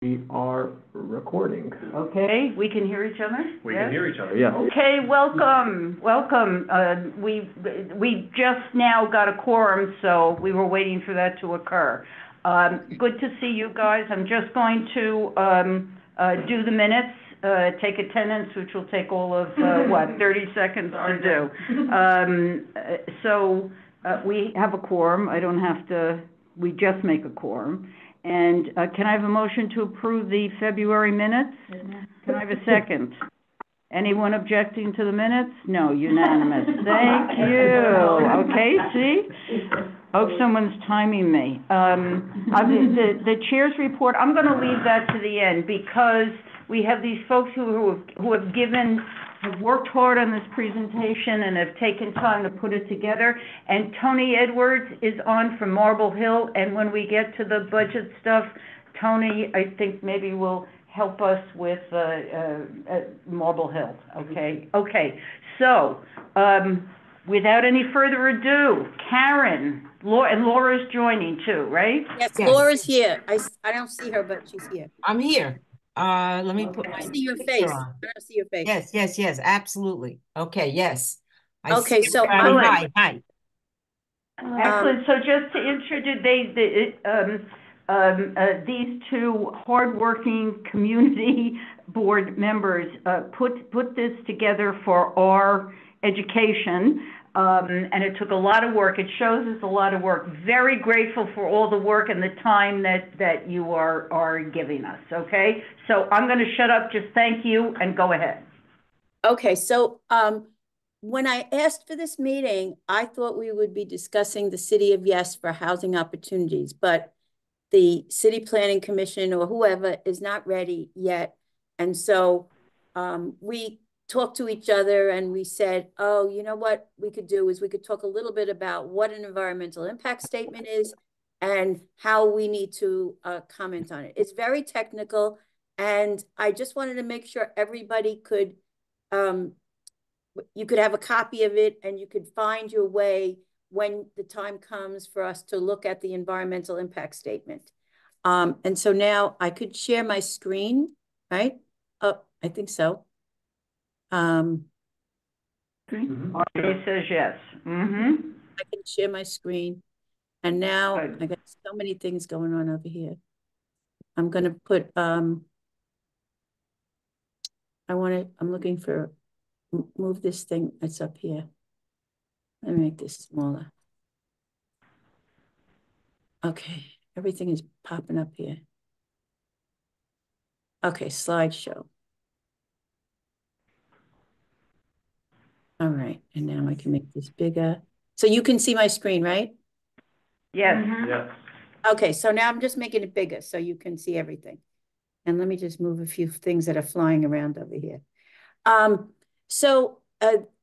We are recording. Okay, we can hear each other? We can hear each other. Yes. Okay, welcome. We just now got a quorum, so we were waiting for that to occur. Good to see you guys. I'm just going to do the minutes, take attendance, which will take all of, 30 seconds to do. So we have a quorum. I don't have to, we just make a quorum. And can I have a motion to approve the February minutes? Can I have a second? Anyone objecting to the minutes? No, unanimous. Thank you. Okay, see? Hope someone's timing me. The chair's report, I'm going to leave that to the end because we have these folks who have worked hard on this presentation and have taken time to put it together. And Tony Edwards is on from Marble Hill. And when we get to the budget stuff, Tony, I think maybe will help us with Marble Hill. Okay. Okay. So, without any further ado, Karen, and Laura's joining too, right? Yes, Laura's here. I don't see her, but she's here. I'm here. Let me put I my see your face. I don't see your face. Yes, absolutely. Okay, yes. Okay, so hi. Excellent. So just to introduce, these two hardworking community board members put this together for our education, and it took a lot of work. It shows us a lot of work. Very grateful for all the work and the time that you are giving us. Okay, so I'm going to shut up. Just thank you and go ahead. Okay, so when I asked for this meeting, I thought we would be discussing the City of Yes for housing opportunities, but the City Planning Commission or whoever is not ready yet. And so we talked to each other and we said, oh, you know what we could do is we could talk a little bit about what an environmental impact statement is and how we need to comment on it. It's very technical. And I just wanted to make sure everybody could, you could have a copy of it and you could find your way when the time comes for us to look at the environmental impact statement. And so now I could share my screen, right? Oh, I think so. RJ says yes. I can share my screen. And now I got so many things going on over here. I'm going to put, I'm looking for, move this thing that's up here. Let me make this smaller. Okay, everything is popping up here. Okay, slideshow. All right, and now I can make this bigger. So you can see my screen, right? Yes. Yes. Okay, so now I'm just making it bigger so you can see everything. And let me just move a few things that are flying around over here.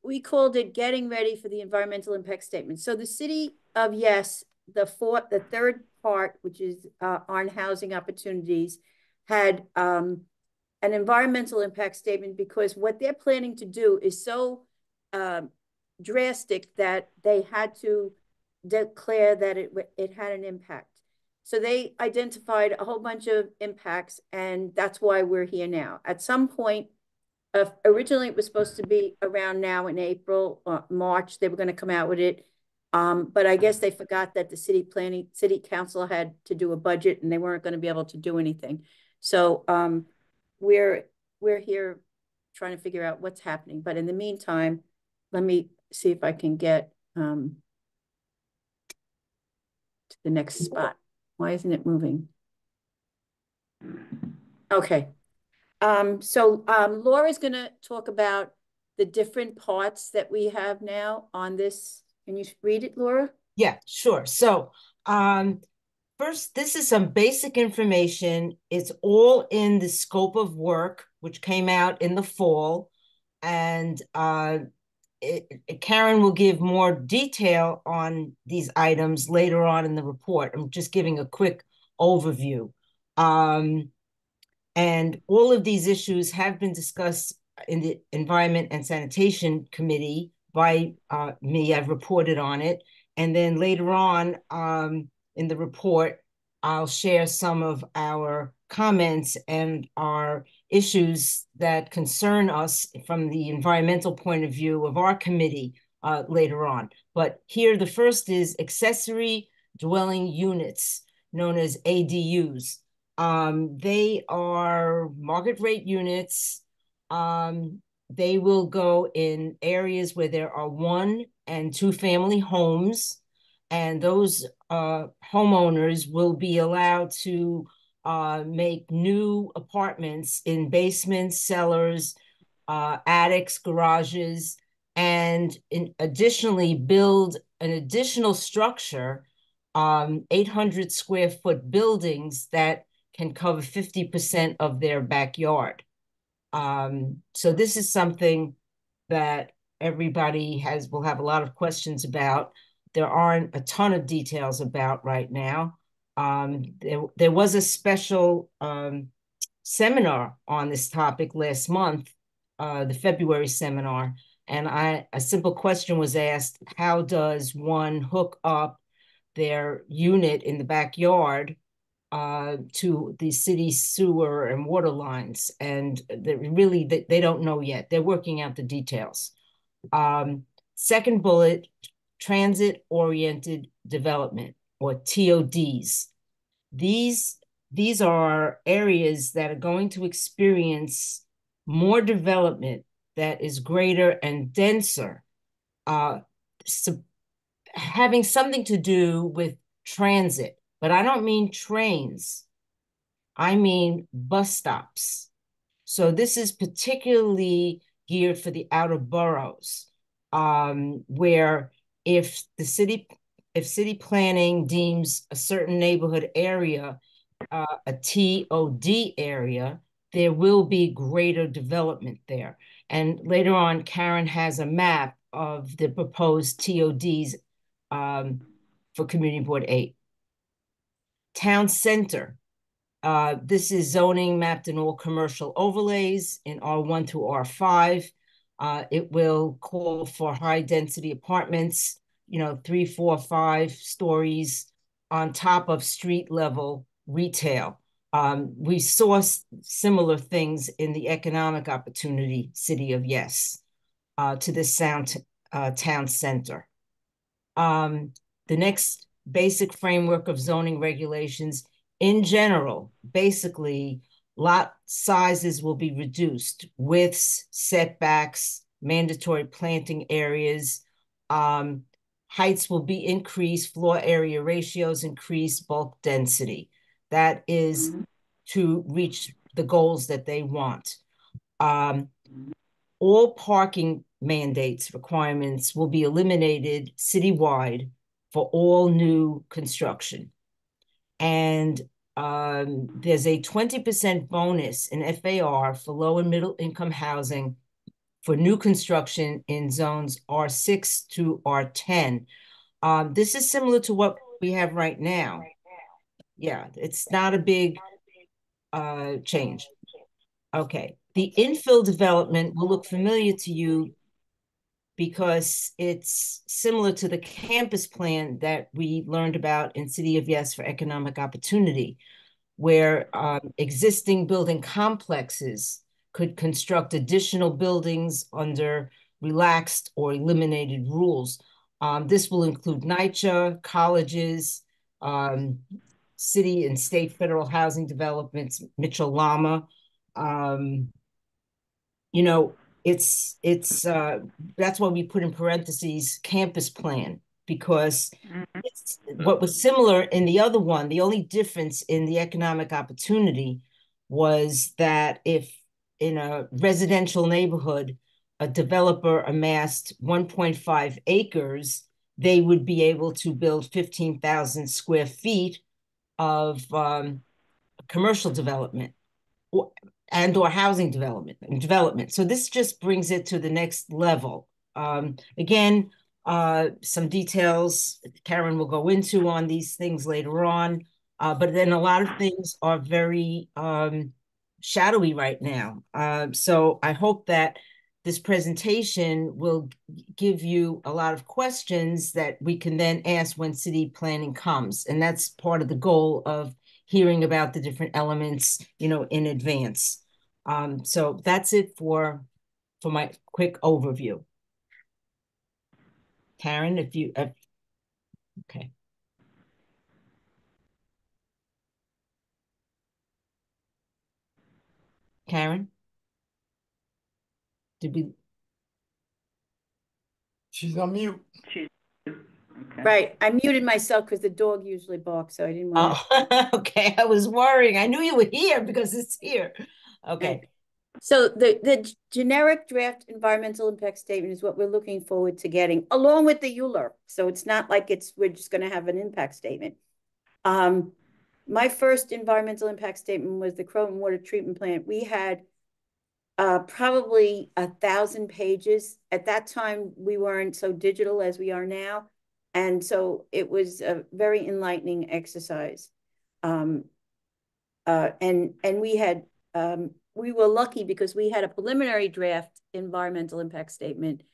We called it Getting Ready for the Environmental Impact Statement. So the City of Yes, the third part, which is on housing opportunities, had an environmental impact statement because what they're planning to do is so drastic that they had to declare that it had an impact. So they identified a whole bunch of impacts, and that's why we're here now. At some point, originally it was supposed to be around now in April, March, they were going to come out with it. But I guess they forgot that the city council had to do a budget and they weren't going to be able to do anything. So we're here trying to figure out what's happening. But in the meantime, let me see if I can get to the next spot. Why isn't it moving? Okay. Laura's going to talk about the different parts that we have now on this. Can you read it, Laura? Yeah, sure. So first, this is some basic information. It's all in the scope of work, which came out in the fall. And Karen will give more detail on these items later on in the report. I'm just giving a quick overview. And all of these issues have been discussed in the Environment and Sanitation Committee by me. I've reported on it. And then later on in the report, I'll share some of our comments and our issues that concern us from the environmental point of view of our committee later on. But here, the first is accessory dwelling units, known as ADUs. They are market rate units. They will go in areas where there are 1 and 2 family homes, and those homeowners will be allowed to make new apartments in basements, cellars, attics, garages, and additionally build an additional structure, 800 square foot buildings that can cover 50% of their backyard. So this is something that everybody will have a lot of questions about. There aren't a ton of details about right now. There was a special seminar on this topic last month, the February seminar, and a simple question was asked: how does one hook up their unit in the backyard to the city sewer and water lines? And they don't know yet. They're working out the details. Second bullet, transit-oriented development, or TODs. These are areas that are going to experience more development that is greater and denser, having something to do with transit. But I don't mean trains. I mean bus stops. So this is particularly geared for the outer boroughs, where if city planning deems a certain neighborhood area a TOD area, there will be greater development there. And later on, Karen has a map of the proposed TODs for Community Board 8. Town center. This is zoning mapped in all commercial overlays in R1 through R5. It will call for high density apartments, 3, 4, 5 stories on top of street level retail. We saw similar things in the economic opportunity city of Yes to this town center. The next basic framework of zoning regulations in general, basically, lot sizes will be reduced, widths, setbacks, mandatory planting areas, heights will be increased, floor area ratios increase, bulk density. That is to reach the goals that they want. All parking mandates requirements will be eliminated citywide for all new construction. And there's a 20% bonus in FAR for low and middle income housing for new construction in zones R6 to R10. This is similar to what we have right now. Yeah, it's not a big change. Okay, the infill development will look familiar to you because it's similar to the campus plan that we learned about in City of Yes for economic opportunity, where existing building complexes could construct additional buildings under relaxed or eliminated rules. This will include NYCHA, colleges, city and state federal housing developments, Mitchell-Lama. It's that's why we put in parentheses campus plan, because what was similar in the other one, the only difference in the economic opportunity was that if in a residential neighborhood, a developer amassed 1.5 acres, they would be able to build 15,000 square feet of commercial development and or housing development. So this just brings it to the next level. Again, some details Karen will go into on these things later on, but then a lot of things are very shadowy right now. So I hope that this presentation will give you a lot of questions that we can then ask when city planning comes. And that's part of the goal of hearing about the different elements, in advance. So that's it for my quick overview. Karen, okay. Karen? She's on mute. Okay. Right, I muted myself because the dog usually barks, so I didn't want to. Oh, okay, I was worrying. I knew you were here because it's here. Okay. So the generic draft environmental impact statement is what we're looking forward to getting, along with the ULURP. So it's not like we're just going to have an impact statement. My first environmental impact statement was the Croton Water Treatment Plant. We had probably 1,000 pages. At that time, we weren't so digital as we are now. And so it was a very enlightening exercise. And we were lucky because we had a preliminary draft environmental impact statement.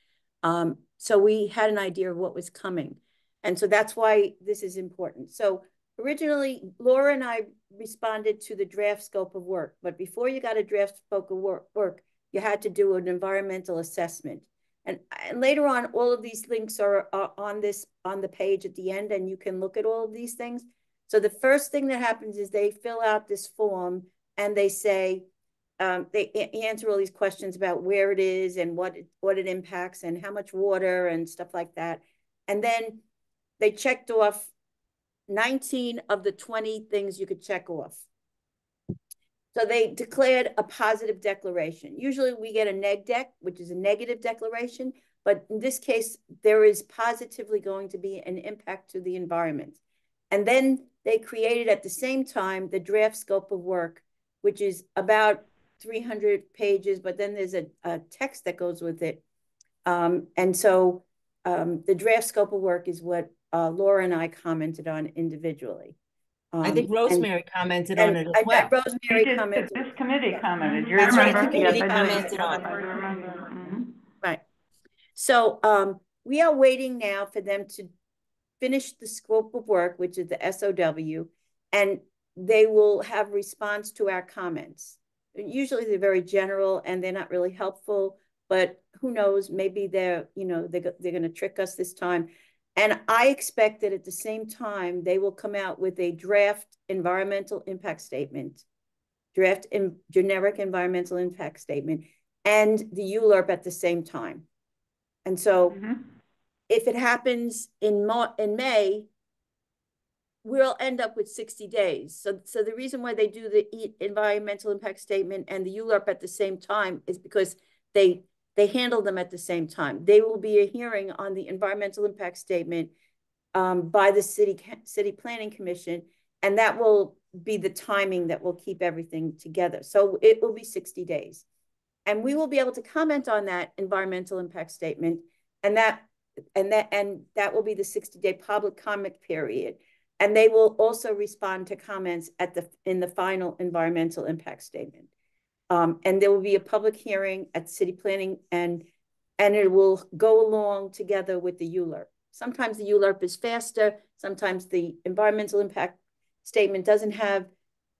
So we had an idea of what was coming. And so that's why this is important. So originally, Laura and I responded to the draft scope of work, but before you got a draft scope of work, you had to do an environmental assessment. And later on, all of these links are on the page at the end, and you can look at all of these things. So the first thing that happens is they fill out this form and they say, they answer all these questions about where it is and what it impacts and how much water and stuff like that. And then they checked off 19 of the 20 things you could check off. So they declared a positive declaration. Usually we get a neg dec, which is a negative declaration, but in this case, there is positively going to be an impact to the environment. And then they created at the same time the draft scope of work, which is about 300 pages, but then there's a text that goes with it. And so the draft scope of work is what Laura and I commented on individually. I think Rosemary commented on it as well. Rosemary commented. This committee commented. You That's right, remember? the committee Yes, I do. commented on it. I do remember. Mm-hmm. Right. So we are waiting now for them to finish the scope of work, which is the SOW, and they will have response to our comments. Usually they're very general and they're not really helpful, but who knows, maybe they're going to trick us this time. And I expect that at the same time, they will come out with a draft environmental impact statement, generic environmental impact statement, and the ULURP at the same time. And so if it happens in May, we'll end up with 60 days. So the reason why they do the environmental impact statement and the ULURP at the same time is because they handle them at the same time. They will be a hearing on the environmental impact statement by the City Planning Commission, and that will be the timing that will keep everything together. So it will be 60 days. And we will be able to comment on that environmental impact statement, and that will be the 60-day public comment period. And they will also respond to comments in the final environmental impact statement. And there will be a public hearing at City Planning, and it will go along together with the ULURP. Sometimes the ULURP is faster. Sometimes the environmental impact statement doesn't have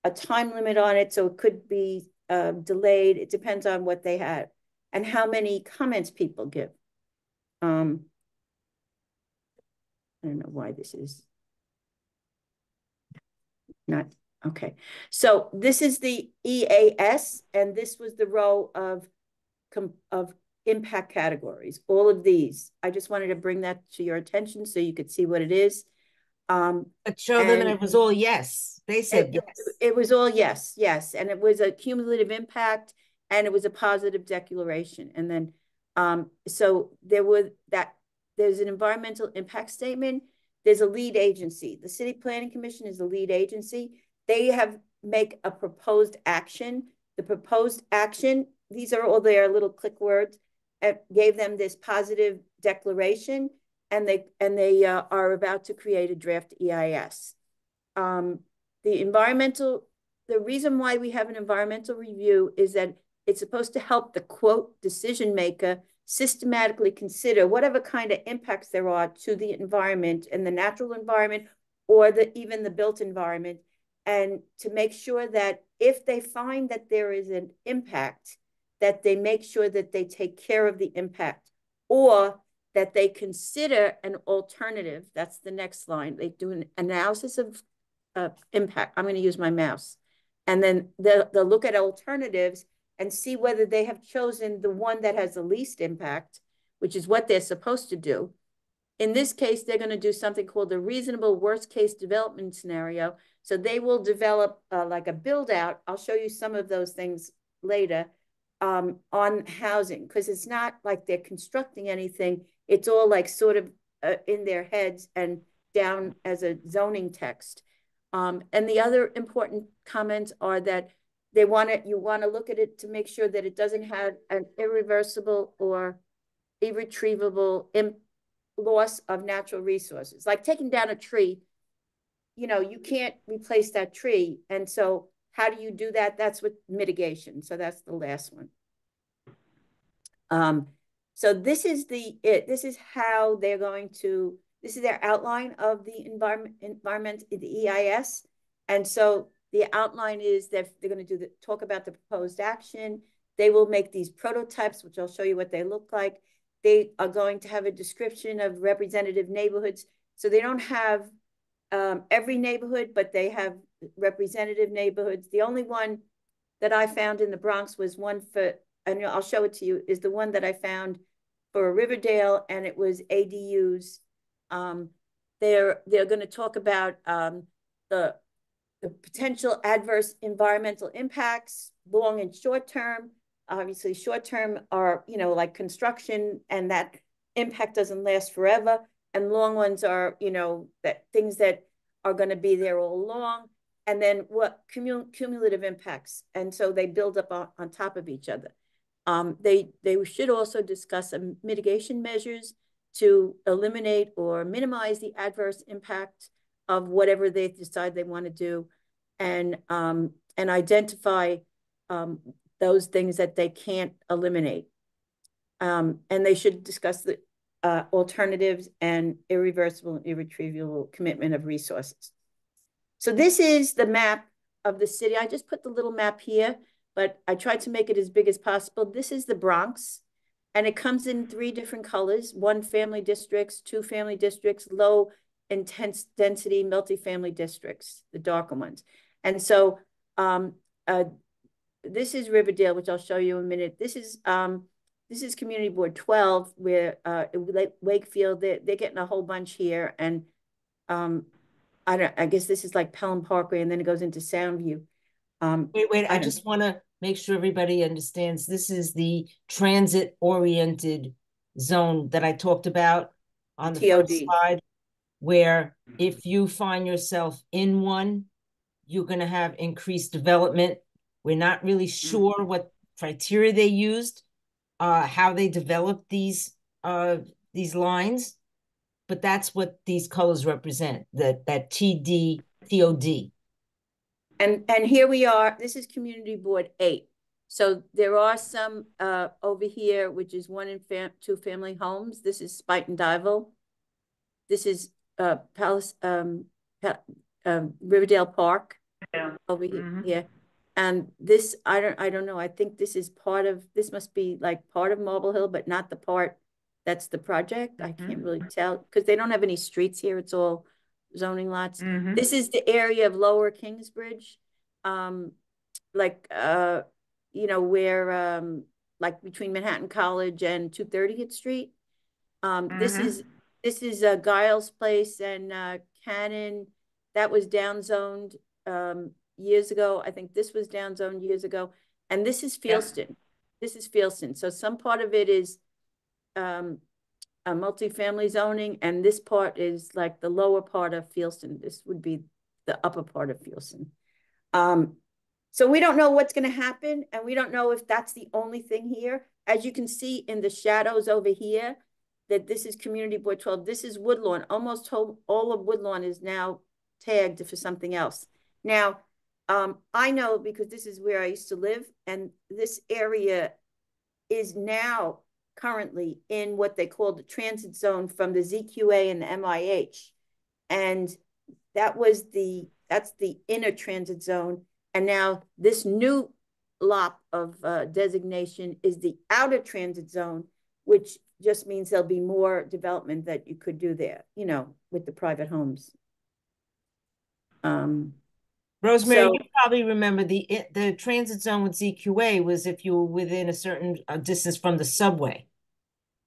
a time limit on it, so it could be delayed. It depends on what they have and how many comments people give. I don't know why this is not okay. So this is the EAS, and this was the row of impact categories. All of these. I just wanted to bring that to your attention so you could see what it is. But show them, and it was all yes. They said yes. It was all yes, yes, and it was a cumulative impact, and it was a positive declaration. And then, so there's an environmental impact statement. There's a lead agency. The City Planning Commission is the lead agency. They make a proposed action. The proposed action, these are all their little click words, gave them this positive declaration, and they are about to create a draft EIS. The reason why we have an environmental review is that it's supposed to help the quote decision maker systematically consider whatever kind of impacts there are to the environment and the natural environment, or even the built environment, and to make sure that if they find that there is an impact, that they make sure that they take care of the impact, or that they consider an alternative. That's the next line. They do an analysis of impact. I'm going to use my mouse. And then they'll look at alternatives and see whether they have chosen the one that has the least impact, which is what they're supposed to do. In this case, they're going to do something called a reasonable worst case development scenario. So they will develop like a build out. I'll show you some of those things later on housing, because it's not like they're constructing anything. It's all like sort of in their heads and down as a zoning text. And the other important comments are that you want to look at it to make sure that it doesn't have an irreversible or irretrievable loss of natural resources. Like taking down a tree, you can't replace that tree. And so how do you do that? That's with mitigation. So that's the last one. So this is this is how they're going to, this is their outline of the environment, the EIS. And so the outline is that they're going to talk about the proposed action. They will make these prototypes, which I'll show you what they look like. They are going to have a description of representative neighborhoods. So they don't have every neighborhood, but they have representative neighborhoods. The only one that I found in the Bronx was one for, and I'll show it to you, is the one that I found for Riverdale, and it was ADUs. They're going to talk about the potential adverse environmental impacts, long and short term. Obviously, short term are, like construction, and that impact doesn't last forever. And long ones are, that things that are going to be there all along. And then what cumulative impacts. And so they build up on top of each other. They should also discuss mitigation measures to eliminate or minimize the adverse impact of whatever they decide they want to do, and identify those things that they can't eliminate. And they should discuss the alternatives and irreversible and irretrievable commitment of resources. So this is the map of the city. I just put the little map here, but I tried to make it as big as possible. This is the Bronx, and it comes in 3 different colors: 1 family districts, 2 family districts, low intense density multifamily districts, the darker ones. And so this is Riverdale, which I'll show you in a minute. This is Community Board 12, where Wakefield, they're getting a whole bunch here. And I guess this is like Pelham Parkway, and then it goes into Soundview. Wait, I just want to make sure everybody understands this is the transit-oriented zone that I talked about on the TOD. first slide, where if you find yourself in one, you're going to have increased development. We're not really sure what criteria they used, how they developed these lines, but that's what these colors represent, that TD, TOD. And here we are. This is Community Board 8. So there are some over here, which is 1 and 2 family homes. This is Spuyten Duyvil. This is Riverdale Park over here. Yeah. And this, I don't know. I think this is this must be like part of Marble Hill, but not the part that's the project. I can't really tell because they don't have any streets here. It's all zoning lots. This is the area of Lower Kingsbridge, like where like between Manhattan College and 230th Street. This is Giles Place and Cannon. That was downzoned years ago. I think this was downzoned years ago. And this is Fieldston. This is Fieldston. So some part of it is a multifamily zoning, and this part is like the lower part of Fieldston. This would be the upper part of Fieldston. So we don't know what's going to happen, and we don't know if that's the only thing here. As you can see in the shadows over here, that this is Community Board 12. This is Woodlawn. Almost all of Woodlawn is now tagged for something else. Now, I know because this is where I used to live, and this area is now currently in what they call the transit zone from the ZQA and the MIH. And that was the that's the inner transit zone. And now this new lot of designation is the outer transit zone, which just means there'll be more development that you could do there, you know, with the private homes. Rosemary, So- you probably remember the transit zone with ZQA was if you were within a certain distance from the subway.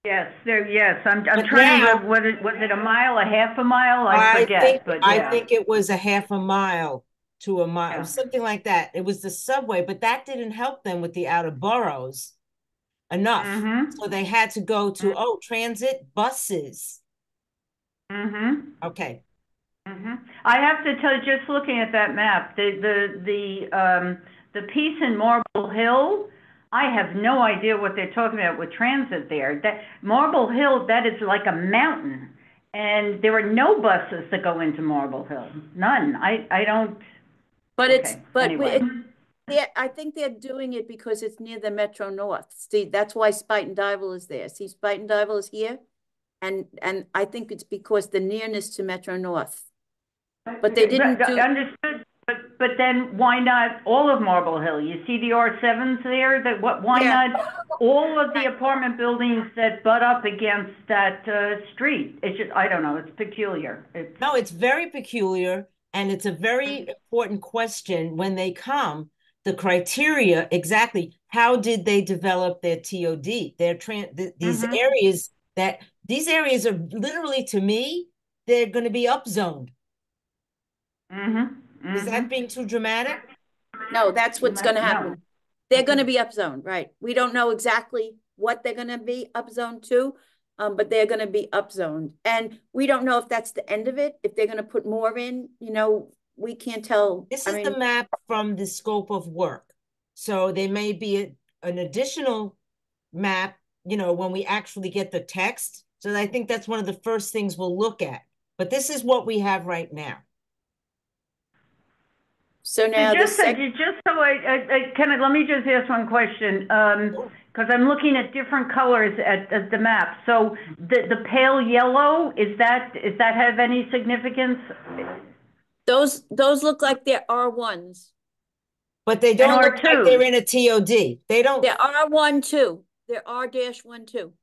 Yes, yes, I'm But trying to now- remember, was it a mile, a half a mile? I forget, but I yeah. think it was a half a mile to a mile, Yeah. something like that. It was the subway, but that didn't help them with the outer boroughs enough. Mm-hmm. So they had to go to, transit buses. Mm-hmm. Okay. Mm-hmm. I have to tell you, just looking at that map, the piece in Marble Hill, I have no idea what they're talking about with transit there. That Marble Hill, that is like a mountain, and there are no buses that go into Marble Hill. None. I don't. But it's, Okay, but anyway. I think they're doing it because it's near the Metro North. See, that's why Spuyten Duyvil is there. See, Spuyten Duyvil is here. And I think it's because the nearness to Metro North. But they didn't do. Understood, but then why not all of Marble Hill? You see the R7s there, why Yeah. not all of the apartment buildings that butt up against that, street? It's just, I don't know, it's peculiar. No, it's very peculiar, and it's a very important question when they come. The criteria, exactly, how did they develop their TOD? These areas are literally, to me, they're going to be upzoned. Mm-hmm. Is that being too dramatic? No, that's what's going to No. happen. They're going to be upzoned, right? We don't know exactly what they're going to be upzoned to, but they're going to be upzoned. And we don't know if that's the end of it, if they're going to put more in, you know, we can't tell. This is the map from the scope of work. So there may be an additional map, you know, when we actually get the text. So I think that's one of the first things we'll look at. But this is what we have right now. So now Just so let me just ask one question, because I'm looking at different colors at the map. So the pale yellow, is that have any significance? those look like they're R1s. But they don't look like they're in a TOD. They don't. They're R1 too. They're R-1 too.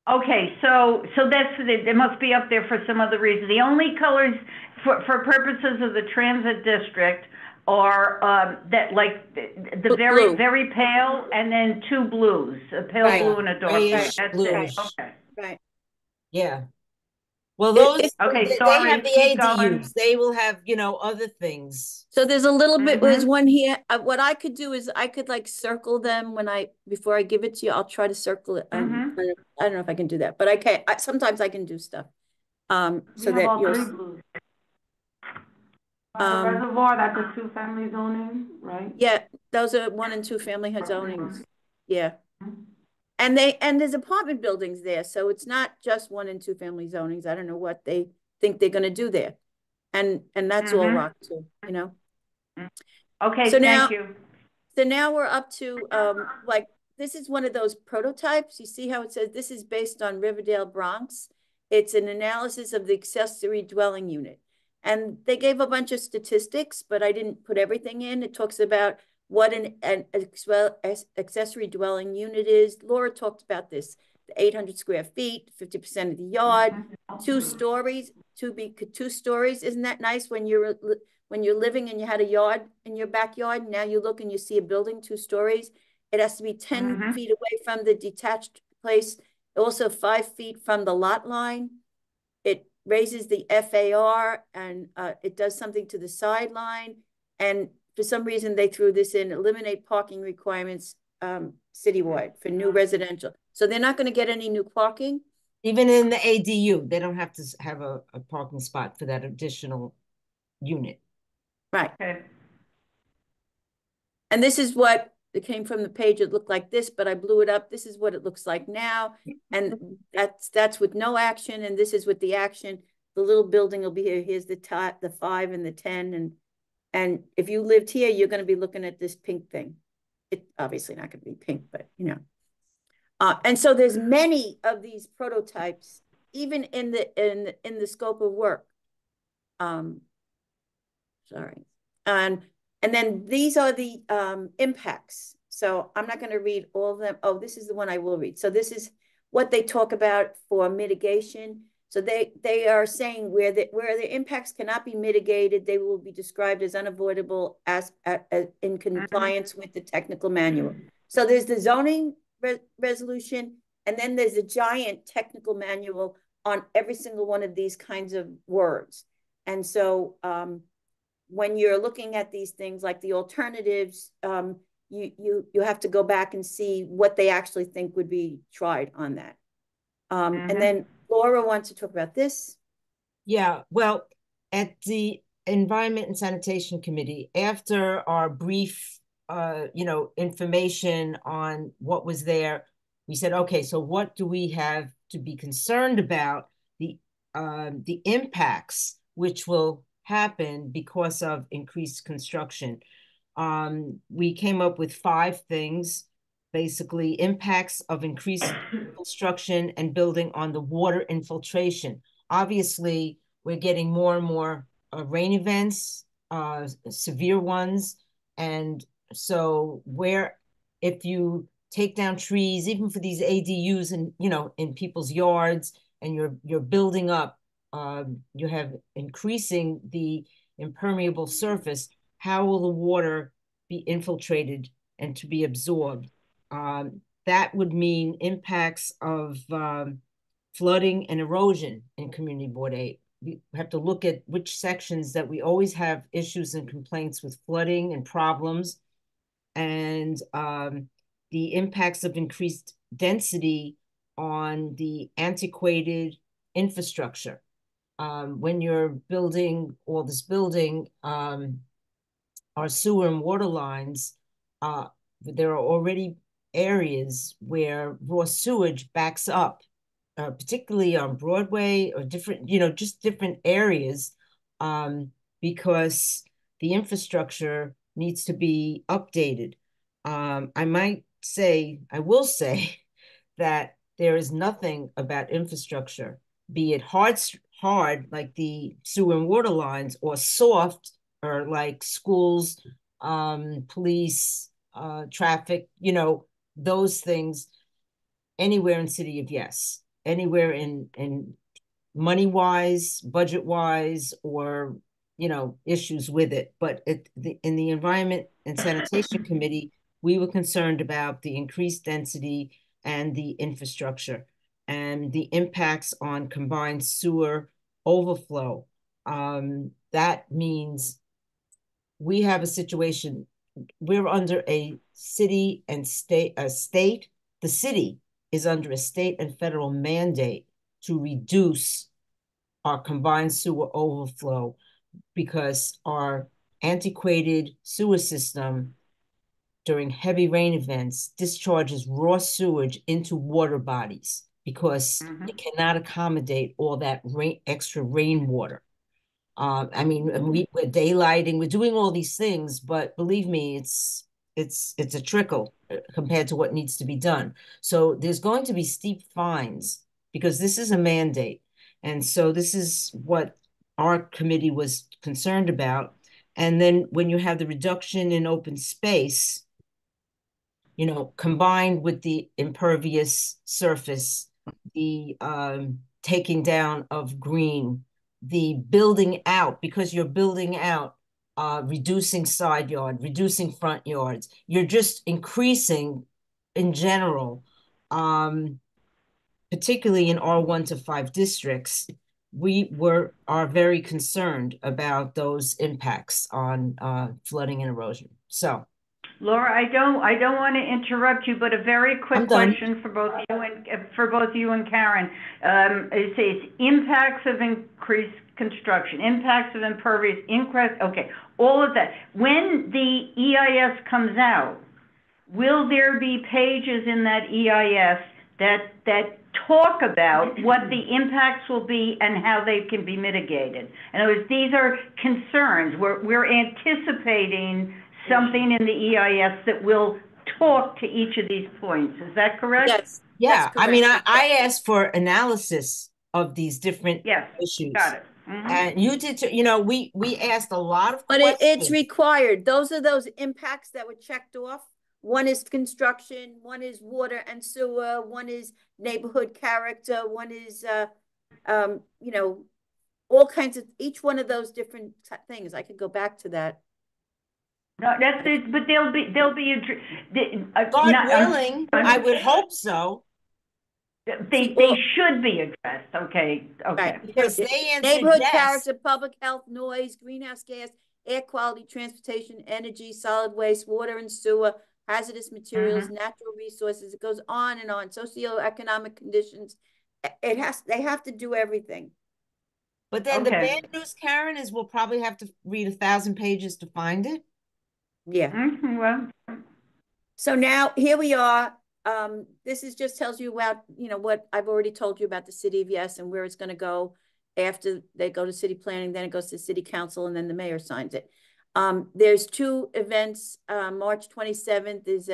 Okay, so it must be up there for some other reason. The only colors for purposes of the transit district are that, like, the very Blue. very pale, and then two blues, a pale Right. blue and a dark blue. Grayish, That's bluish. it. Okay. Right. Yeah. Well, those Okay, they sorry, have the keep going. ADUs. They will have, you know, other things. So there's a little bit, there's Mhm. one here. What I could do is I could like circle them before I give it to you, I'll try to circle it. Mhm. I don't know if I can do that, but I can, sometimes I can do stuff. So We have that all you'll, three blues. Um, The reservoir, that's a two-family zoning, right? yeah, those are 1 and 2 family zonings. Yeah. And there's apartment buildings there, so it's not just 1 and 2 family zonings. I don't know what they think they're gonna do there. And that's all Mhm. rock too, you know? Okay, So now- thank you. So now we're up to, like, this is one of those prototypes. You see how it says this is based on Riverdale Bronx? It's an analysis of the accessory dwelling unit. And they gave a bunch of statistics, but I didn't put everything in. It talks about what an accessory dwelling unit is. Laura talked about this, the 800 square feet, 50% of the yard, 2 stories, 2 stories. Isn't that nice when you're living and you had a yard in your backyard? Now you look and you see a building 2 stories. It has to be 10 Mhm. feet away from the detached place. Also 5 feet from the lot line. It raises the FAR and it does something to the sideline. And for some reason they threw this in, eliminate parking requirements citywide for new residential. So they're not going to get any new parking. Even in the ADU, they don't have to have a parking spot for that additional unit. Right. Okay. And this is what it came from the page. It looked like this, but I blew it up. This is what it looks like now. And that's with no action. And this is with the action. The little building will be here. Here's the 5 and the 10. And if you lived here, you're going to be looking at this pink thing. It obviously not going to be pink, but you know. And so there's many of these prototypes, even in the scope of work. sorry. And then these are the impacts. So I'm not going to read all of them. Oh, this is the one I will read. So this is what they talk about for mitigation. So they are saying where the impacts cannot be mitigated, they will be described as unavoidable as in compliance with the technical manual. So there's the zoning resolution, and then there's a giant technical manual on every single one of these kinds of words. And so when you're looking at these things like the alternatives, you have to go back and see what they actually think would be tried on that. And then Laura wants to talk about this. Yeah, well, at the Environment and Sanitation Committee, after our brief, information on what was there, we said, okay, so what do we have to be concerned about? The impacts which will happen because of increased construction. We came up with 5 things. Basically, impacts of increased construction and building on the water infiltration. Obviously, we're getting more and more rain events, severe ones. And so if you take down trees, even for these ADUs and, in people's yards, and you're building up, you have increasing the impermeable surface, how will the water be infiltrated and to be absorbed? That would mean impacts of flooding and erosion in Community Board 8. We have to look at which sections that we always have issues and complaints with flooding and problems, and the impacts of increased density on the antiquated infrastructure. When you're building all this building, our sewer and water lines, there are already areas where raw sewage backs up, particularly on Broadway or different, just different areas, because the infrastructure needs to be updated. I will say that there is nothing about infrastructure, be it hard like the sewer and water lines, or soft, or like schools, police, traffic, those things, anywhere in City of Yes, anywhere in money-wise, budget-wise, or, issues with it. But in the Environment and Sanitation Committee, we were concerned about the increased density and the infrastructure and the impacts on combined sewer overflow. That means we have a situation, we're under a city and state, the city is under a state and federal mandate to reduce our combined sewer overflow, because our antiquated sewer system during heavy rain events discharges raw sewage into water bodies because it cannot accommodate all that extra rainwater. We're daylighting, we're doing all these things, but believe me, it's a trickle compared to what needs to be done. So there's going to be steep fines because this is a mandate. And so this is what our committee was concerned about. And then when you have the reduction in open space, combined with the impervious surface, the taking down of green, the building out, because you're building out, reducing side yard, reducing front yards, you're just increasing in general, particularly in R1 to 5 districts. We are very concerned about those impacts on flooding and erosion. So, Laura, I don't want to interrupt you, but a very quick question for both you and Karen. It says impacts of increased construction, impacts of impervious, okay, all of that. When the EIS comes out, will there be pages in that EIS that talk about what the impacts will be and how they can be mitigated? In other words, these are concerns. We're anticipating something in the EIS that will talk to each of these points. Is that correct? Yes. Yeah. I asked for analysis of these different issues. Got it. Mhm. And you did, you know, we asked a lot of But it's questions. required. Those are those impacts that were checked off. One is construction, one is water and sewer, one is neighborhood character, one is, you know, all kinds of, each one of those different things. I could go back to that. No, that's it, but they'll be, God not, willing, I would hope so, they should be addressed, okay, okay. Right. because they answered Neighborhood yes. character, public health, noise, greenhouse gas, air quality, transportation, energy, solid waste, water and sewer, hazardous materials, natural resources. It goes on and on. Socioeconomic conditions. They have to do everything. But then the Okay. bad news, Karen, is we'll probably have to read 1,000 pages to find it. Yeah. Well, So now here we are. This is just tells you about, you know, what I've already told you about the city of Yes and where it's going to go after they go to city planning, then it goes to city council, and then the mayor signs it. There's two events. March 27th is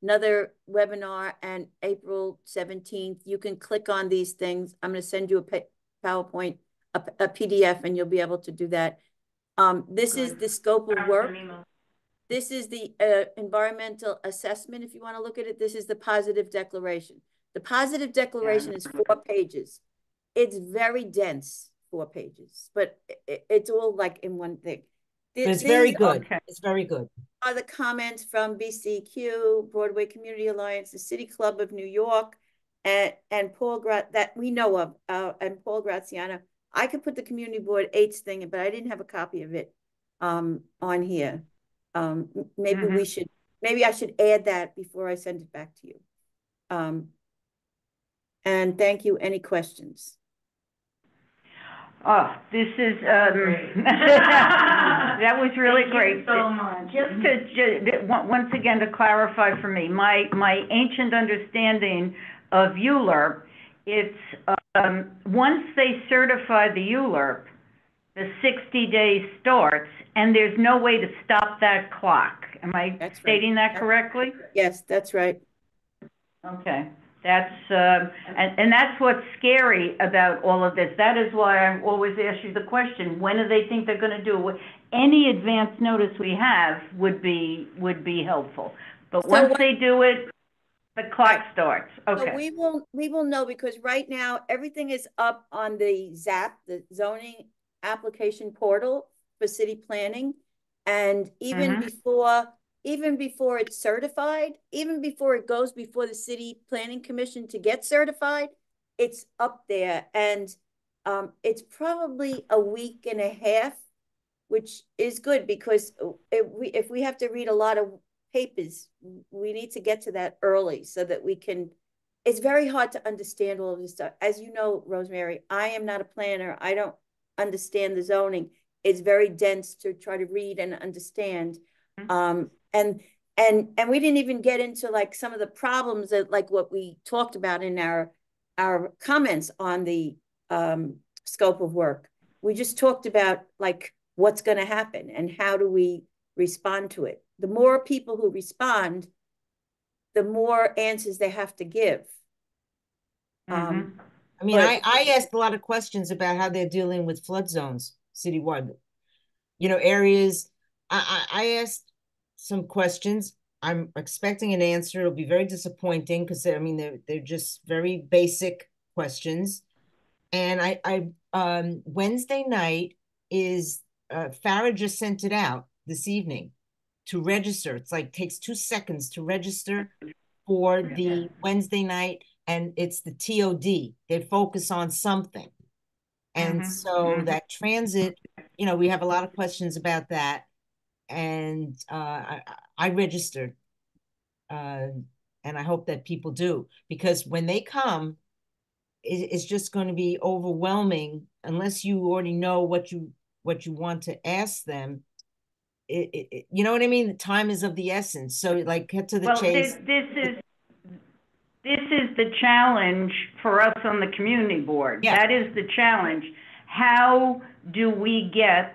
another webinar, and April 17th. You can click on these things. I'm going to send you a PowerPoint, a PDF, and you'll be able to do that. This is the scope of work. This is the environmental assessment. If you want to look at it, this is the positive declaration. The positive declaration is 4 pages. It's very dense, 4 pages, but it's all like in one thing. It's very good. Okay. It's very good. Are the comments from BCQ, Broadway Community Alliance, the City Club of New York, and Paul that we know of, and Paul Graziano. I could put the community board 8's thing, but I didn't have a copy of it on here. Maybe I should add that before I send it back to you. And thank you. Any questions? oh, this is, that was really great. So much. Just once again, to clarify for me, my ancient understanding of ULURP, it's, once they certify the ULURP, the 60 days starts, and there's no way to stop that clock. Am I stating that correctly? Yes, that's right. Okay, that's, and that's what's scary about all of this. That is why I always ask you the question, when do they think they're gonna do it? Any advance notice we have would be helpful. But once they do it, the clock starts. Okay. So we will know, because right now everything is up on the ZAP, the zoning application portal for city planning, and even before it's certified, even before it goes before the city planning commission to get certified, it's up there. And it's probably a week and a half, which is good, because if we have to read a lot of papers, we need to get to that early so that we can. It's very hard to understand all of this stuff. As you know, Rosemary, I am not a planner. I don't understand the zoning. It's very dense to try to read and understand. And we didn't even get into like some of the problems that, like what we talked about in our comments on the scope of work. We just talked about like what's going to happen and how do we respond to it. The more people who respond, the more answers they have to give. I mean, I asked a lot of questions about how they're dealing with flood zones citywide. You know, areas. I asked some questions. I'm expecting an answer. It'll be very disappointing because I mean they're just very basic questions. And I Wednesday night is Farah just sent it out this evening to register. It's like takes 2 seconds to register for the Wednesday night. And it's the TOD. They focus on something. And so that transit, you know, we have a lot of questions about that. And I registered. And I hope that people do. Because when they come, it's just going to be overwhelming unless you already know what you want to ask them. You know what I mean? The time is of the essence. So like get to the chase. This is the challenge for us on the community board. Yeah. That is the challenge. How do we get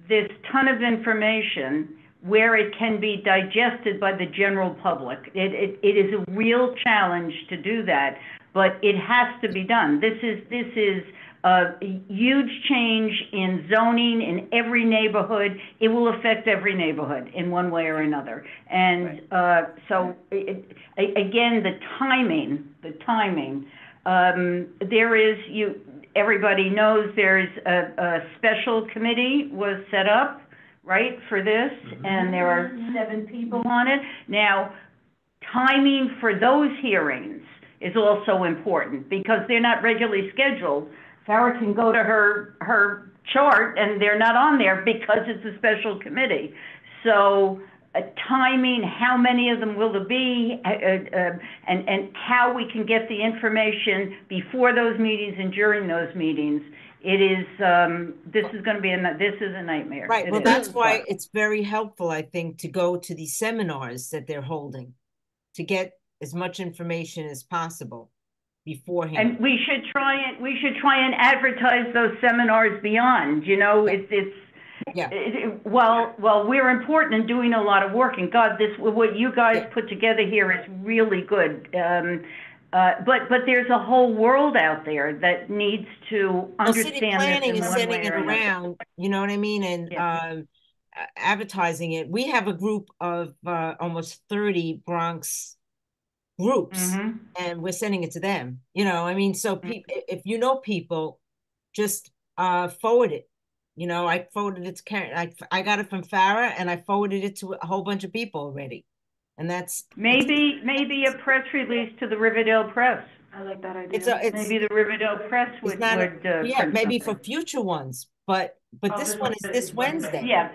this ton of information where it can be digested by the general public? It is a real challenge to do that. but it has to be done. This is a huge change in zoning in every neighborhood. It will affect every neighborhood in one way or another. And again, the timing, there is, everybody knows there's a special committee was set up, right, for this, and there are 7 people on it. Now, timing for those hearings is also important because they're not regularly scheduled. Farah can go to her chart and they're not on there because it's a special committee. So timing, how many of them will there be, and how we can get the information before those meetings and during those meetings. It is, this is going to be, this is a nightmare. Right, It well, is. that's why it's very helpful, I think, to go to these seminars that they're holding, to get as much information as possible beforehand. And we should try and advertise those seminars beyond, you know, Yeah. Well, we're important in doing a lot of work, and God, what you guys put together here is really good. But there's a whole world out there that needs to understand City planning this is in one sending way it or another. around, you know what I mean, and advertising it. We have a group of almost 30 Bronx groups, and we're sending it to them. You know, I mean, so if you know people, just forward it. You know, I forwarded it to Karen. I got it from Farah, and I forwarded it to a whole bunch of people already. And that's maybe a press release to the Riverdale Press. I like that idea. Maybe the Riverdale Press would maybe for something. future ones, but this one is this Wednesday. Yeah.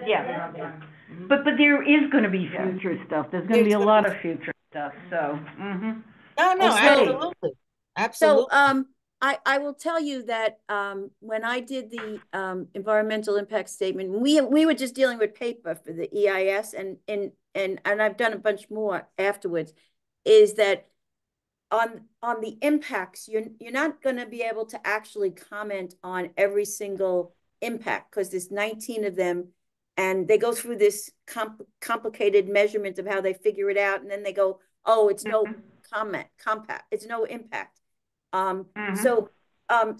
But there is going to be future stuff. There's going to be a lot of future stuff. So. Absolutely. So I will tell you that when I did the environmental impact statement, we were just dealing with paper for the EIS, and I've done a bunch more afterwards, is that on the impacts, you're not going to be able to actually comment on every single impact because there's 19 of them, and they go through this complicated measurement of how they figure it out, and then they go, oh, it's no compact, it's no impact. So I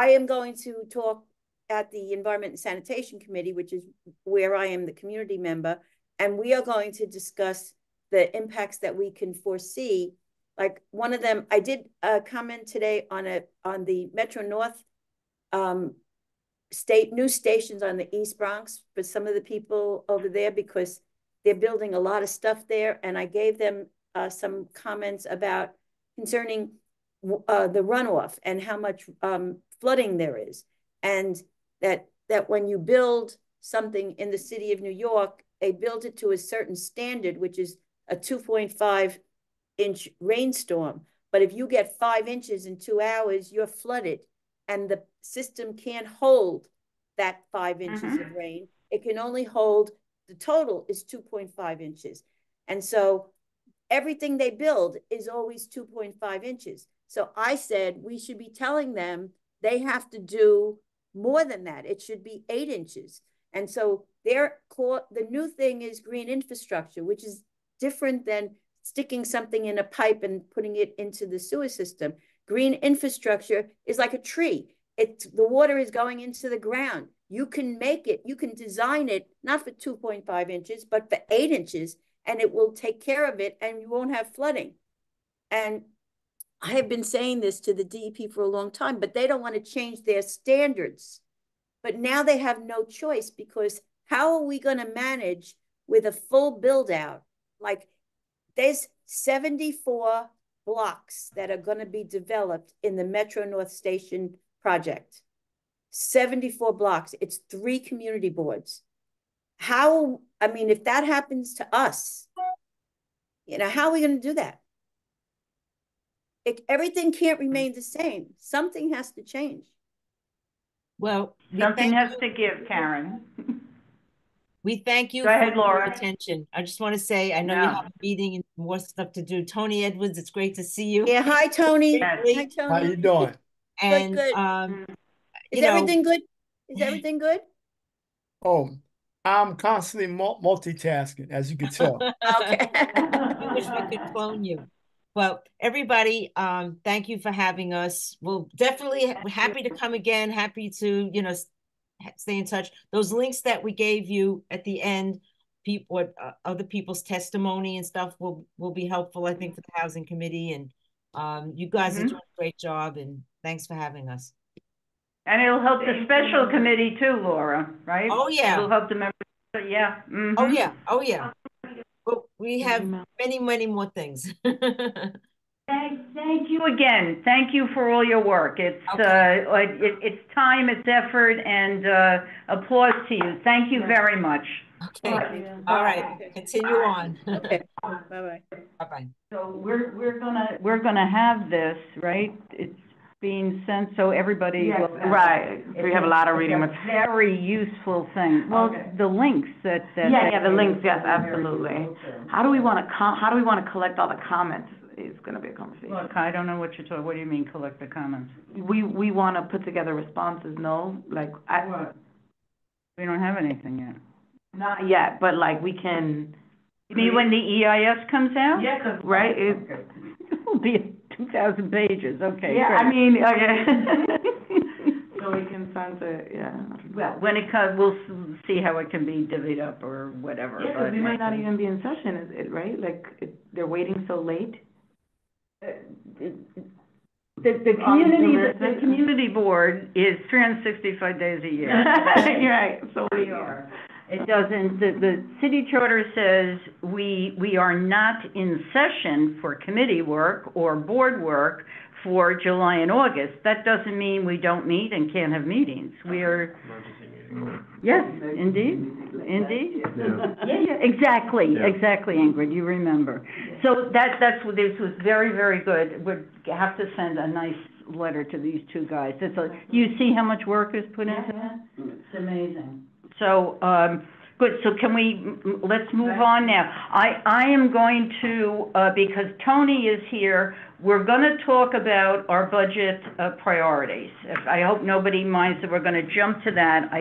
am going to talk at the Environment and Sanitation Committee, which is where I am the community member, and we are going to discuss the impacts that we can foresee. Like one of them, I did comment today on the Metro North new stations on the East Bronx for some of the people over there, because they're building a lot of stuff there, and I gave them some comments about concerning the runoff and how much flooding there is, and that when you build something in the city of New York, they build it to a certain standard, which is a 2.5-inch rainstorm. But if you get 5 inches in 2 hours, you're flooded, and the system can't hold that 5 inches of rain. It can only hold, the total is 2.5 inches. And so everything they build is always 2.5 inches. So I said we should be telling them they have to do more than that. It should be 8 inches. And so the new thing is green infrastructure, which is different than sticking something in a pipe and putting it into the sewer system. Green infrastructure is like a tree. The water is going into the ground. You can make it, you can design it, not for 2.5 inches, but for 8 inches, and it will take care of it, and you won't have flooding. And I have been saying this to the DEP for a long time, but they don't want to change their standards. But now they have no choice, because how are we going to manage with a full build out? Like there's 74 blocks that are going to be developed in the Metro North Station project. 74 blocks. It's 3 community boards. If that happens to us, how are we going to do that? Everything can't remain the same. Something has to change. Well, something has to give, Karen. We thank you for your attention. I just want to say, I know you have a meeting and more stuff to do. Tony Edwards, it's great to see you. Yeah, hi, Tony. Yes. Hi, Tony. How you doing? And good. Is everything good? Is everything good? Oh, I'm constantly multitasking, as you can tell. Okay. I wish we could clone you. Well, everybody, thank you for having us. We'll definitely happy to come again, happy to, stay in touch. Those links that we gave you at the end, people, other people's testimony and stuff will be helpful, I think, for the Housing Committee. And you guys are doing a great job, and thanks for having us. And it'll help the special committee too, Laura, right? Oh, yeah. It'll help the members, yeah. Oh, yeah. Oh, yeah. Well, we have many, many more things. Thank you again. Thank you for all your work. It's it's time, it's effort, and applause to you. Thank you very much. Okay. All right. Continue on. Okay, bye-bye. Bye-bye. So we're gonna have this, right? It's being sent, so everybody Yes, will have it. right. We have a lot of reading It's a material. very useful thing. Well, the links that. Yeah, the links, yes, absolutely. How do we want to collect all the comments is going to be a conversation. Look, I don't know what you're talking, what do you mean collect the comments? We want to put together responses, no? Like, We don't have anything yet. not yet, but like we can. You mean when the EIS comes out? Yeah, 'cause, right, It'll be 2,000 pages, okay. yeah, great. I mean, okay. So we can send it, yeah. Well, when it comes, we'll see how it can be divvied up or whatever. Yeah, 'cause we might not even be in session, is it, right? Like, they're waiting so late? The community board is 365 days a year. You're right, so we are. It doesn't, the city charter says we are not in session for committee work or board work for July and August. That doesn't mean we don't meet and can't have meetings. We are, yes, indeed, indeed. Yeah, exactly, Yeah. exactly, Ingrid, you remember. So that's what, this was very, very good. We'd have to send a nice letter to these two guys. You see how much work is put into that? It's amazing. So, good, so can let's move on now. I am going to, because Tony is here, we're gonna talk about our budget, priorities. I hope nobody minds that we're gonna jump to that.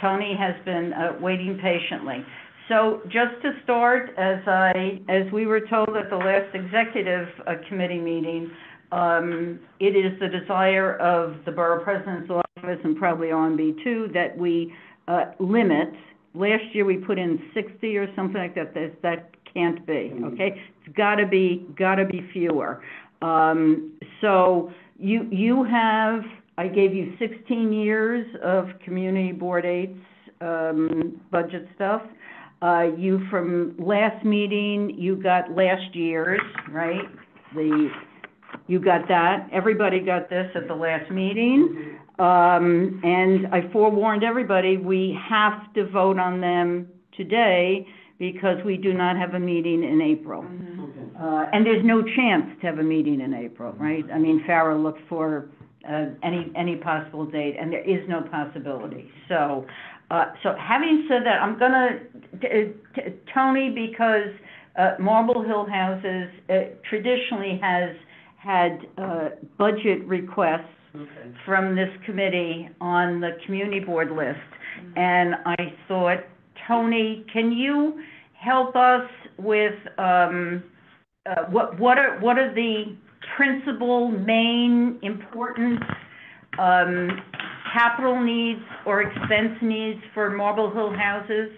Tony has been, waiting patiently. So just to start, as we were told at the last executive, committee meeting, it is the desire of the Borough President's Office and probably OMB too, that we limit. Last year we put in 60 or something like that. That can't be, okay? It's gotta be fewer. So you have, I gave you 16 years of community board aids, budget stuff. You, from last meeting, you got last year's, right? You got that. Everybody got this at the last meeting. And I forewarned everybody, we have to vote on them today because we do not have a meeting in April. And there's no chance to have a meeting in April, right? I mean, Farah looked for, any possible date, and there is no possibility. So having said that, I'm gonna, Tony, because, Marble Hill Houses, traditionally has had budget requests from this committee on the community board list. And I thought, Tony, can you help us with what are the principal, main, important capital needs or expense needs for Marble Hill Houses?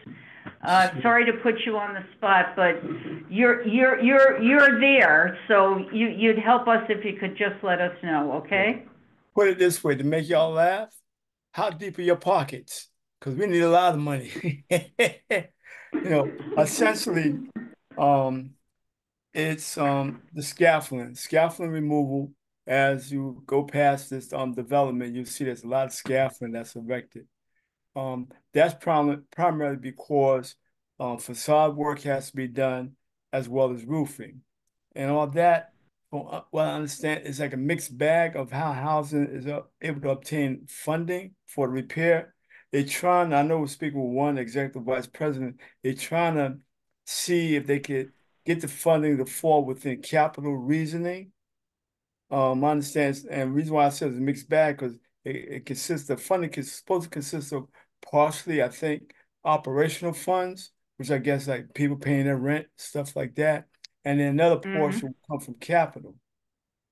Sorry to put you on the spot, but you're there, so you'd help us if you could just let us know, okay? Put it this way, to make y'all laugh, how deep are your pockets? Because we need a lot of money. Essentially, it's the scaffolding removal. As you go past this development, you see there's a lot of scaffolding that's erected. That's primarily because facade work has to be done as well as roofing. And all that, from what I understand, is like a mixed bag of how housing is able to obtain funding for the repair. I know we're speaking with one executive vice president, they're trying to see if they could get the funding to fall within capital reasoning. I understand, and the reason why I said it's a mixed bag, because it consists of funding is supposed to consist of partially, I think, operational funds, which I guess like people paying their rent, stuff like that. and then another Mhm. portion will come from capital.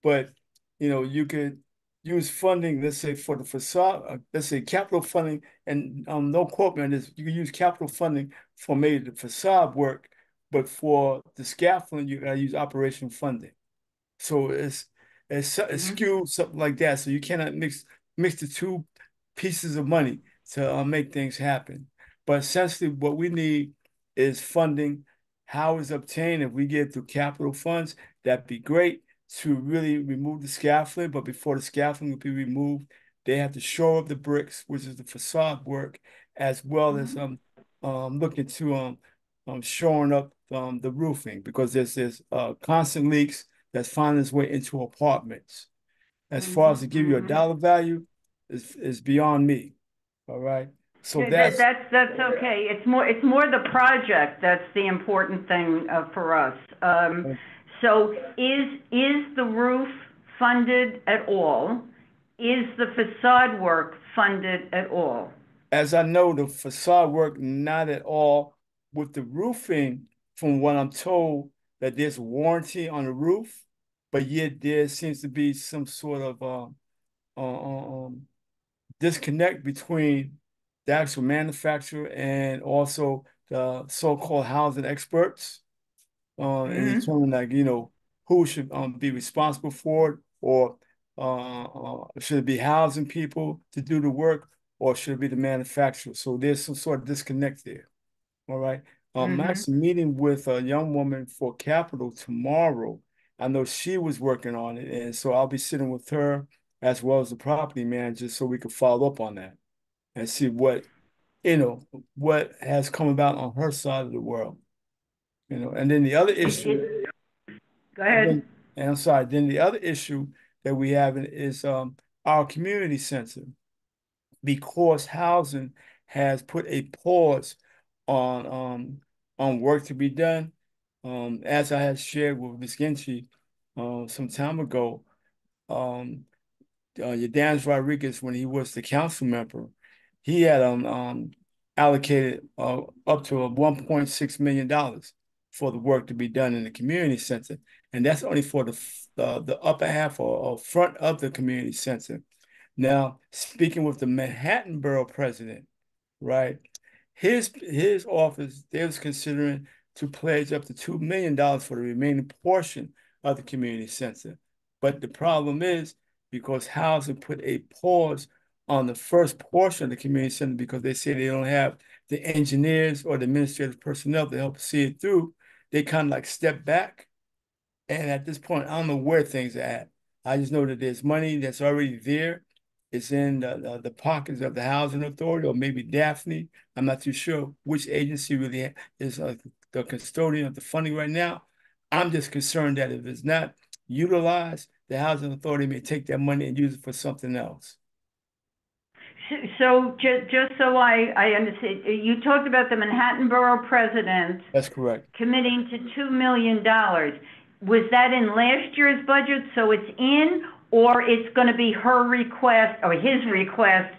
But, you could use funding, let's say for the facade, let's say capital funding, and don't quote me on this, you can use capital funding for maybe the facade work, but for the scaffolding, you gotta use operation funding. So it's Mhm. skewed something like that. So you cannot mix the two pieces of money to make things happen. But essentially, what we need is funding. How is obtained? If we get through capital funds, that'd be great to really remove the scaffolding. But before the scaffolding will be removed, they have to shore up the bricks, which is the facade work, as well as looking to shoring up the roofing because there's constant leaks that's finding its way into apartments. As far as to give you a Mhm. dollar value, is beyond me. All right. So That's okay. It's more the project that's the important thing for us. So is the roof funded at all? Is the facade work funded at all? as I know, the facade work not at all. With the roofing, from what I'm told, that there's warranty on the roof, but yet there seems to be some sort of disconnect between the actual manufacturer and also the so-called housing experts and Mm-hmm. determine like who should be responsible for it or should it be housing people to do the work or should it be the manufacturer? So there's some sort of disconnect there. All right. I'm Mm-hmm. actually meeting with a young woman for Capital tomorrow. I know she was working on it, and so I'll be sitting with her as well as the property manager so we can follow up on that and see what has come about on her side of the world. And then the other issue, Go and ahead. then, and I'm sorry, then the other issue that we have is our community center because housing has put a pause on work to be done. As I had shared with Ms. Ginchi some time ago, Yadanis Rodriguez, when he was the council member, he had allocated up to $1.6 million for the work to be done in the community center, and that's only for the upper half or front of the community center. Now, speaking with the Manhattan Borough president, right? His office, they was considering to pledge up to $2 million for the remaining portion of the community center. But the problem is because housing put a pause on the first portion of the community center because they say they don't have the engineers or the administrative personnel to help see it through, they kind of like step back. And at this point, I don't know where things are at. I just know that there's money that's already there. It's in the pockets of the housing authority or maybe Daphne. I'm not too sure which agency really is the custodian of the funding right now. I'm just concerned that if it's not utilized, the housing authority may take that money and use it for something else. So just so I understand, you talked about the Manhattan Borough president That's correct. committing to $2 million. Was that in last year's budget, so it's in, or it's going to be her request or his request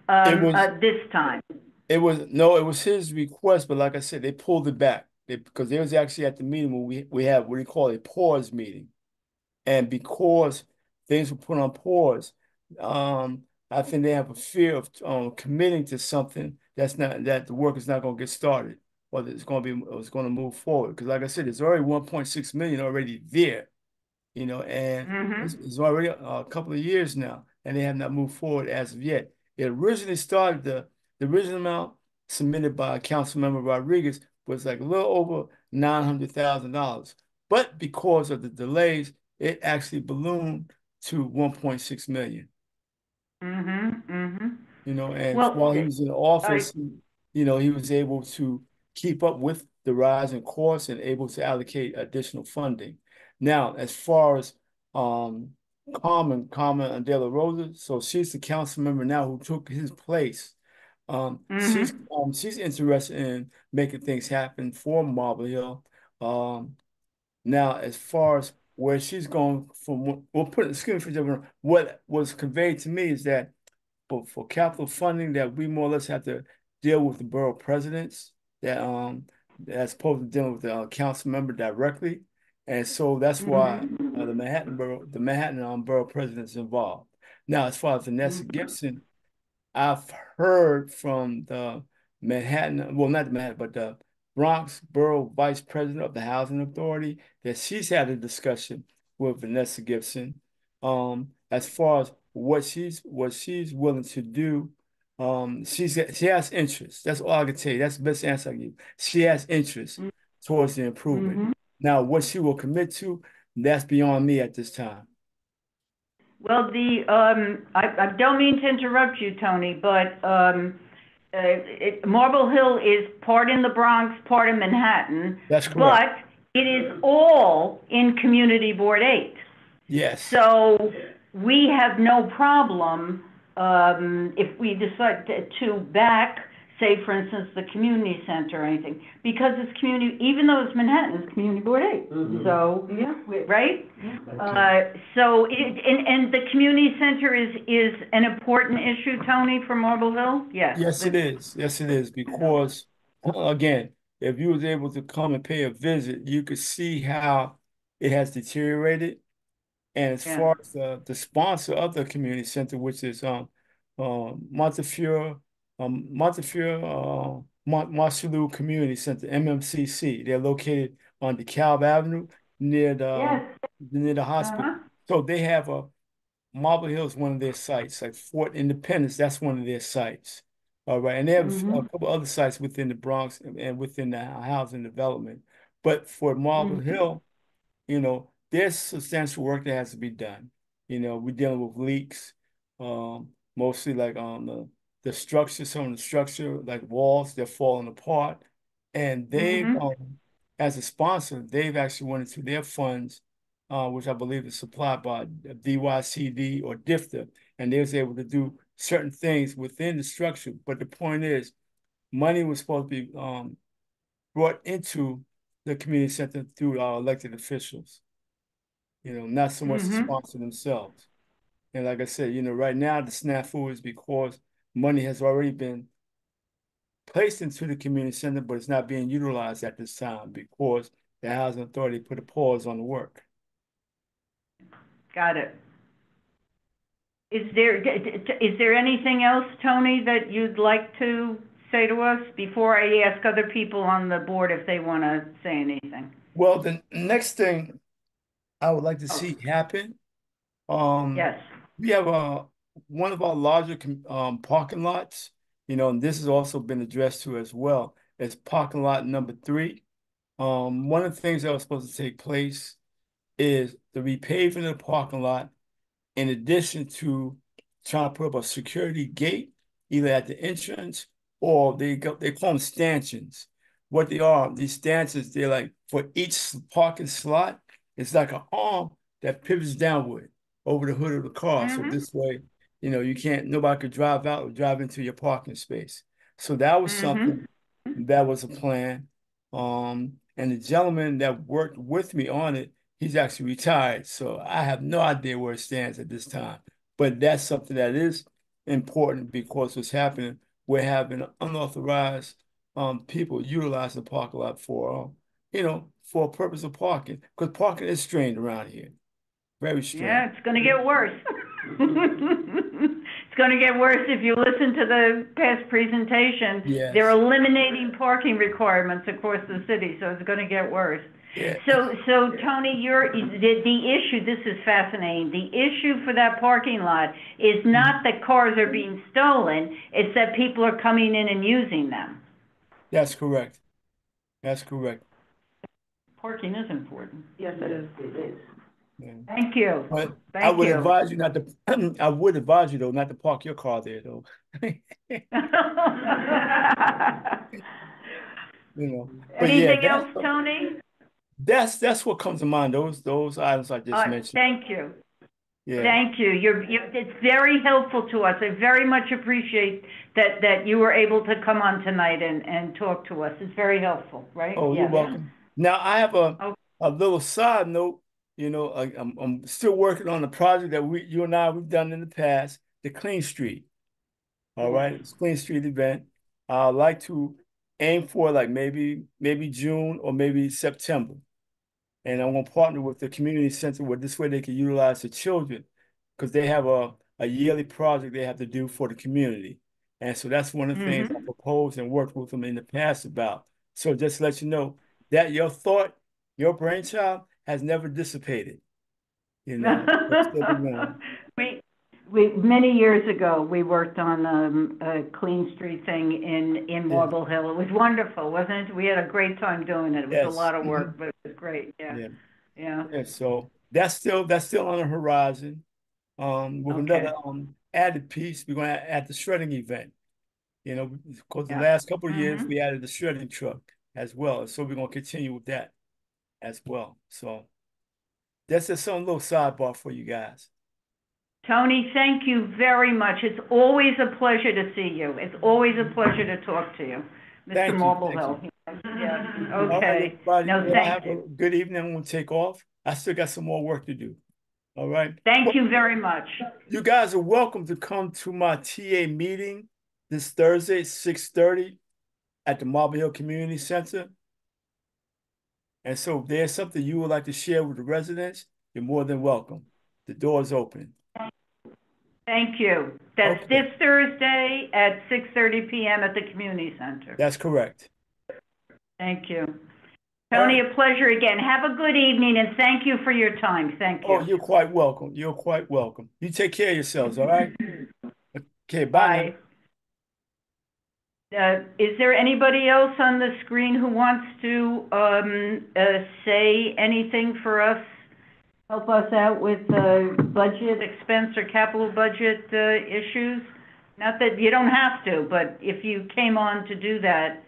It was this time? it was his request, but like I said, they pulled it back because they was actually at the meeting when we have what we call a pause meeting. And because things were put on pause, I think they have a fear of committing to something that the work is not going to get started, or that it's going to move forward. Because, like I said, there's already 1.6 million already there, and Mm-hmm. it's already a couple of years now, and they have not moved forward as of yet. It originally started the original amount submitted by Councilmember Rodriguez was like a little over $900,000, but because of the delays, it actually ballooned to 1.6 million. Mm-hmm. Mm-hmm. And Well, while he was in I, office, he was able to keep up with the rise in costs and able to allocate additional funding. Now, as far as um, Carmen De La Rosa, so she's the council member now who took his place. She's mm-hmm. she's interested in making things happen for Marble Hill. Um, Now, as far as where she's going from, we'll put excuse me for jumping. What was conveyed to me is that for capital funding that we more or less have to deal with the borough presidents that that's supposed to deal with the council member directly. And so that's why Mhm. the Manhattan borough president is involved. Now, as far as Vanessa Mhm. Gibson, I've heard from the Manhattan, well, not the Manhattan, but the Bronx Borough Vice President of the Housing Authority, that she's had a discussion with Vanessa Gibson, as far as what she's willing to do. She has interest. That's all I can tell you. That's the best answer I can give. She has interest towards the improvement. Mhm. Now, what she will commit to, that's beyond me at this time. Well, I don't mean to interrupt you, Tony, but, Marble Hill is part in the Bronx, part in Manhattan, That's correct. but it is all in Community Board 8. Yes. So we have no problem, if we decide to back, say, for instance, the community center or anything, because it's community, even though it's Manhattan, it's Community Board 8. So, Yeah. right? Okay. So and the community center is an important issue, Tony, for Marble Hill? Yes. Yes, it is. Yes, it is. Because again, if you was able to come and pay a visit, you could see how it has deteriorated. And as Yeah. far as the sponsor of the community center, which is Montefiore Marshallou Community Center, MMCC, they're located on DeKalb Avenue near Yes. the hospital. Uh-huh. So they have Marble Hill is one of their sites, like Fort Independence, that's one of their sites. All right. And they have a couple other sites within the Bronx and within the housing development. But for Marble Hill, there's substantial work that has to be done. We're dealing with leaks, mostly like on the structure, some of the structure, like walls, they're falling apart. And Mhm. as a sponsor, they've actually went into their funds, which I believe is supplied by DYCD or DIFTA, and they was able to do certain things within the structure. But the point is, money was supposed to be brought into the community center through our elected officials, not so much the Mhm. sponsor themselves. And like I said, right now the snafu is because money has already been placed into the community center, but it's not being utilized at this time because the housing authority put a pause on the work. Got it. Is there anything else, Tony, that you'd like to say to us before I ask other people on the board if they want to say anything? Well, the next thing I would like to see happen, um, Yes. we have one of our larger parking lots, and this has also been addressed to as well, is parking lot number 3. One of the things that was supposed to take place is the repaving of the parking lot, in addition to trying to put up a security gate, either at the entrance or they call them stanchions. What they are, these stanchions, they're like for each parking slot, it's like an arm that pivots downward over the hood of the car. So Mhm. this way, nobody could drive out or drive into your parking space. So that was something Mhm. that was a plan. And the gentleman that worked with me on it, he's actually retired. So I have no idea where it stands at this time. But that's something that is important because what's happening, we're having unauthorized people utilize the parking lot for a purpose of parking. Because parking is strained around here. Very Yeah, strained. it's gonna get worse. It's gonna get worse if you listen to the past presentation. They're Yes. eliminating parking requirements across the city, so it's gonna get worse. Yeah. So Tony, the issue, this is fascinating. The issue for that parking lot is not that cars are being stolen, it's that people are coming in and using them. That's correct. That's correct. Parking is important. Yes, it is. It is. Yeah. Thank you. But I Thank would you. advise you not to, I would advise you though, not to park your car there though. But yeah, Anything else, Tony? that's what comes to mind. Those items I just mentioned. Thank you. Yeah. Thank you. It's very helpful to us. I very much appreciate that you were able to come on tonight and talk to us. It's very helpful, right? Oh, you're Yes. welcome. Now I have Okay. a little side note. I'm still working on a project that you and I we've done in the past, the Clean Street. All right, it's Clean Street event. I'd like to aim for like maybe June or maybe September. And I'm gonna partner with the community center where this way they can utilize the children, because they have a yearly project they have to do for the community. And so that's one of the things I proposed and worked with them in the past about. So just to let you know that your thought, your brainchild has never dissipated. You know, it's still around. Many years ago, we worked on a Clean Street thing in Marble Hill. It was wonderful, wasn't it? We had a great time doing it. It was a Yes. lot of work, but it was great. Yeah. Yeah. Yeah. Yeah, so that's still on the horizon. With Okay. another added piece, we're gonna add the shredding event. You know, because the Yeah. last couple of years we added the shredding truck as well. So we're gonna continue with that as well. So that's just some little sidebar for you guys. Tony, thank you very much. It's always a pleasure to see you. It's always a pleasure to talk to you, Thank Mr. you, Marble thank Hill. you. Yeah. All right, Okay. everybody. No, Well, thank have you. a good evening. I'm gonna take off. I still got some more work to do. All right. Thank you very much. You guys are welcome to come to my TA meeting this Thursday, 6:30 at the Marble Hill Community Center. And so if there's something you would like to share with the residents, you're more than welcome. The door is open. Thank you. That's Okay. this Thursday at 6:30 p.m. at the community center. That's correct. Thank you. All Tony, right. a pleasure again. Have a good evening and thank you for your time. Thank Oh, you. you're quite welcome. You're quite welcome. You take care of yourselves, all right? Okay, bye now. Bye. Is there anybody else on the screen who wants to say anything for us? Help us out with budget expense or capital budget issues? Not that you don't have to, but if you came on to do that,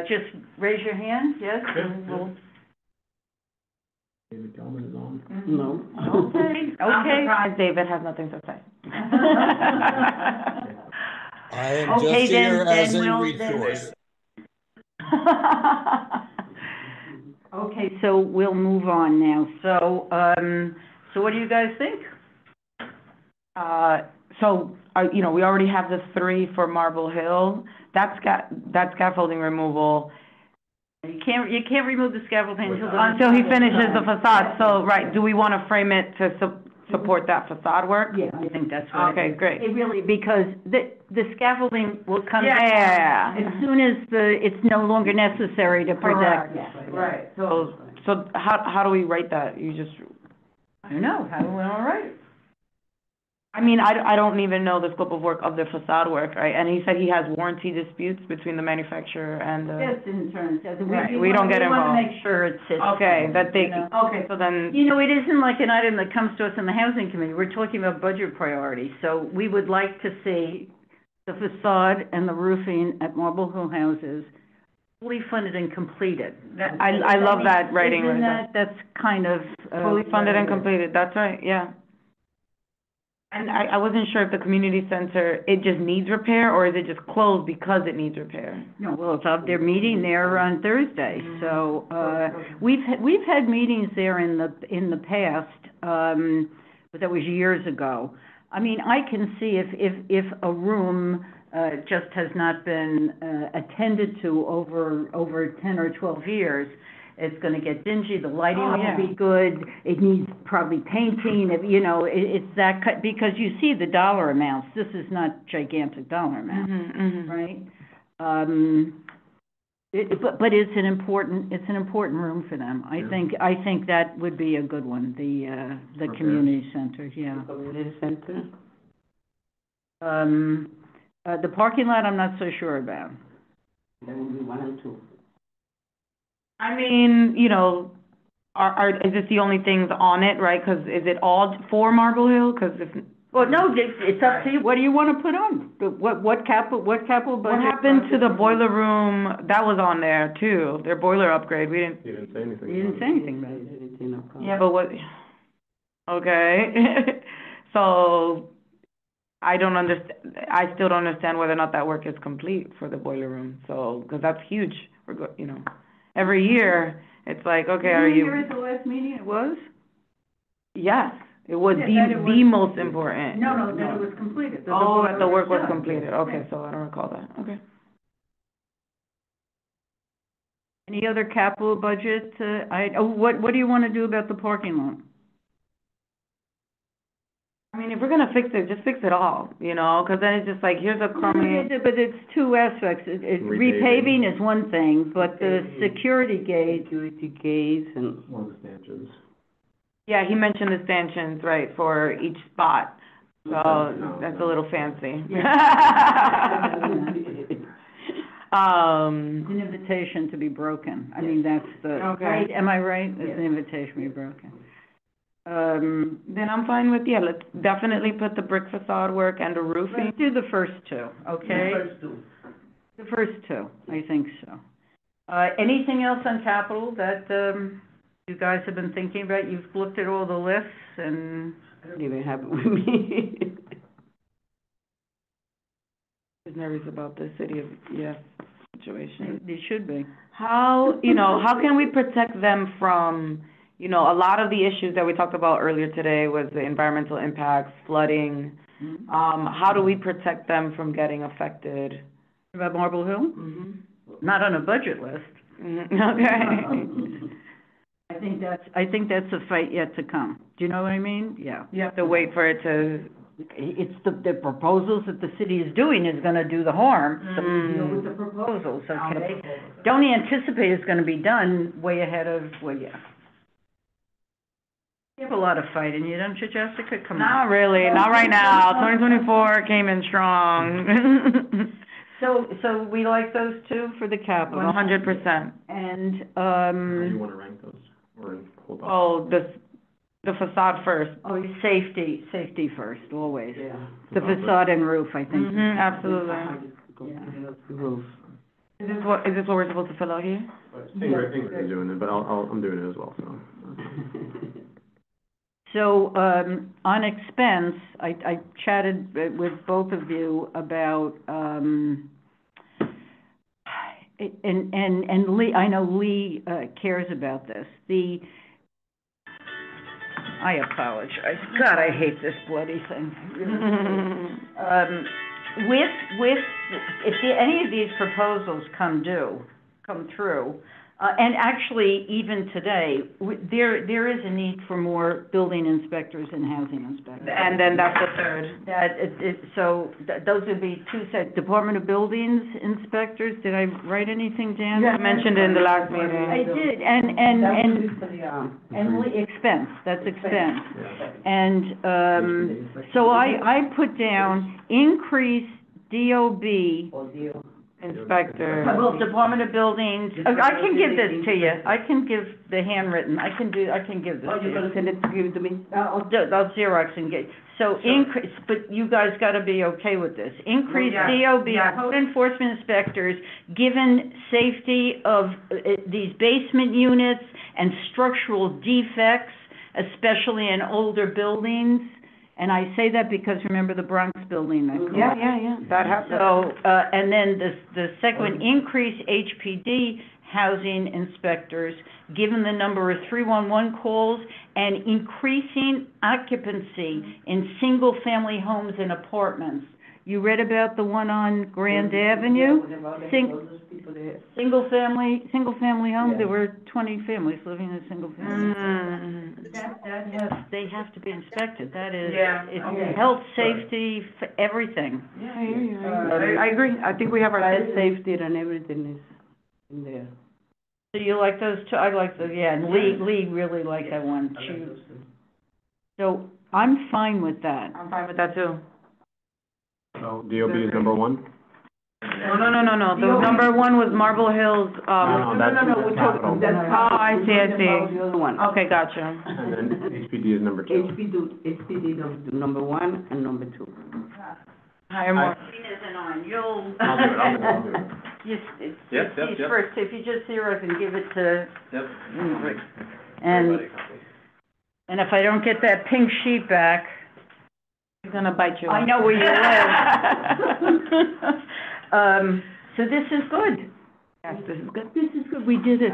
just raise your hand, yes? And we'll... David Gelman is on? No. Okay, I'm okay. surprised David has nothing to say. I am Okay, just here then as a we'll- resource. Okay, so we'll move on now. So, so what do you guys think? You know, we already have the 3 for Marble Hill. That's scaffolding removal You can't remove the scaffolding until he finishes the facade. So, right, do we want to frame it to support that facade work? Yeah, I think that's what. Okay, great. It really, because the scaffolding will come down Yeah. as soon as it's no longer necessary to protect. Right. So how do we write that? You just, I don't know, how do we all right? I mean, I don't even know the scope of work of the facade work, right? And he said he has warranty disputes between the manufacturer and the. Just in terms of, Right, we don't get We want involved. to make sure it sits. Okay, that they, You know? okay, so then, You know, it isn't like an item that comes to us in the housing committee. We're talking about budget priorities. So we would like to see the facade and the roofing at Marble Hill houses fully funded and completed. I love that writing Isn't right there. that's kind of. Fully funded and completed, that's right, yeah. And I wasn't sure if the community center, it just needs repair, or is it just closed because it needs repair? No, well, it's up, they're meeting there on Thursday, so, we've had meetings there in the past, but that was years ago. I mean, I can see if a room, just has not been, attended to over 10 or 12 years, it's gonna get dingy, the lighting Oh, won't yeah. be good, it needs probably painting, you know, it's that, because you see the dollar amounts, this is not gigantic dollar amounts. Right? But it's an important room for them. I think that would be a good one, the community center, yeah. Community center? The parking lot, I'm not so sure about. I mean, you know, is this the only things on it, right? 'Cause is it all for Marble Hill? 'Cause if, Well, no, it's up to you, what do you wanna put on? What capital budget? what happened to the boiler room? That was on there too, their boiler upgrade, we didn't. You didn't say anything. You didn't say anything about it. Yeah, but what, okay, so, I still don't understand whether or not that work is complete for the boiler room, so, 'cause that's huge, you know, every year, it's like, okay, are you? Here at the last meeting, it was? Yes, it was Yeah, that it the was- most important. No, that it was completed. Oh, that the work was done. completed, okay, so I don't recall that, okay. Any other capital budget, what do you wanna do about the parking lot? I mean, if we're gonna fix it, just fix it all, you know, because then it's just like, here's a crummy. But it's two aspects. Repaving is one thing, but the security gate. Security gates and. One of the stanchions. Yeah, he mentioned the stanchions, right, for each spot, so that's a little fancy. It's an invitation to be broken. I mean, that's the, Okay. right? Am I right? It's an invitation to be broken. Then I'm fine with, yeah, let's definitely put the brick facade work and the roofing. Let's do the first two, okay? The first two, I think so. Anything else on capital that, you guys have been thinking about? You've looked at all the lists and... I don't even have it with me. I was nervous about the city of, situation. It should be. How, how can we protect them from, a lot of the issues that we talked about earlier today was the environmental impacts, flooding. How do we protect them from getting affected? About Marble Hill? Mm-hmm. Not on a budget list. Okay. I think that's a fight yet to come. Do you know what I mean? Yeah. You have to wait for it to, It's the proposals that the city is doing is gonna do the harm, so we deal with the proposals, okay? Don't anticipate it's gonna be done way ahead of, well, yeah. You have a lot of fight in you, don't you, Jessica? Come on. not really, not right now. 2024 came in strong. So we like those two for the capital? 100%. And, How do you wanna rank those, or hold on? Oh, the facade first. oh, safety first, always. Yeah. The facade and roof, I think. Mm-hmm, absolutely. The roof. Is this what we're supposed to fill out here? Ingrid's doing it, but I'm doing it as well, so. So, on expense, I chatted with both of you about, and Lee, I know Lee, cares about this. I apologize. God, I hate this bloody thing. If any of these proposals come through, and actually, even today, there is a need for more building inspectors and housing inspectors. And then that's the third. So those would be two sets, Department of Buildings inspectors, did I write anything down? You mentioned it in the last meeting. I did, and expense, that's expense. Yeah. And, so I put down increase DOB, Inspector. well, Department of Buildings, I can give this to you, I can give the handwritten, I can give this to you. Send it to give it to me? I'll Xerox and get, so increase, but you guys gotta be okay with this. Increase Yeah, DOB, yeah. code enforcement inspectors, given safety of these basement units and structural defects, especially in older buildings. And I say that because remember the Bronx building that collapsed? Yeah, that happened. So, and then the second one, increase HPD housing inspectors, given the number of 311 calls, and increasing occupancy in single-family homes and apartments. You read about the one on Grand Avenue? Single family home, there were 20 families living in a single family. They have to be inspected, that is, it's health, safety, everything. Yeah, I hear you. I agree. I think we have our. Fire safety and everything is in there. So you like those two? I like those, yeah, and Lee really liked that one. So I'm fine with that. I'm fine with that too. So DOB is number one? No. The number one was Marble Hills, That's capital. oh, I see. The other one. Okay, gotcha. And then HPD is number two. HPD number one and number two. Hire more. Isn't on, you'll. I'll do it. Yep. First, if you just Xerox and give it to Yep. Ingrid. And if I don't get that pink sheet back, He's gonna bite you. I know where you live. So this is good. Yes, this is good. This is good. We did it.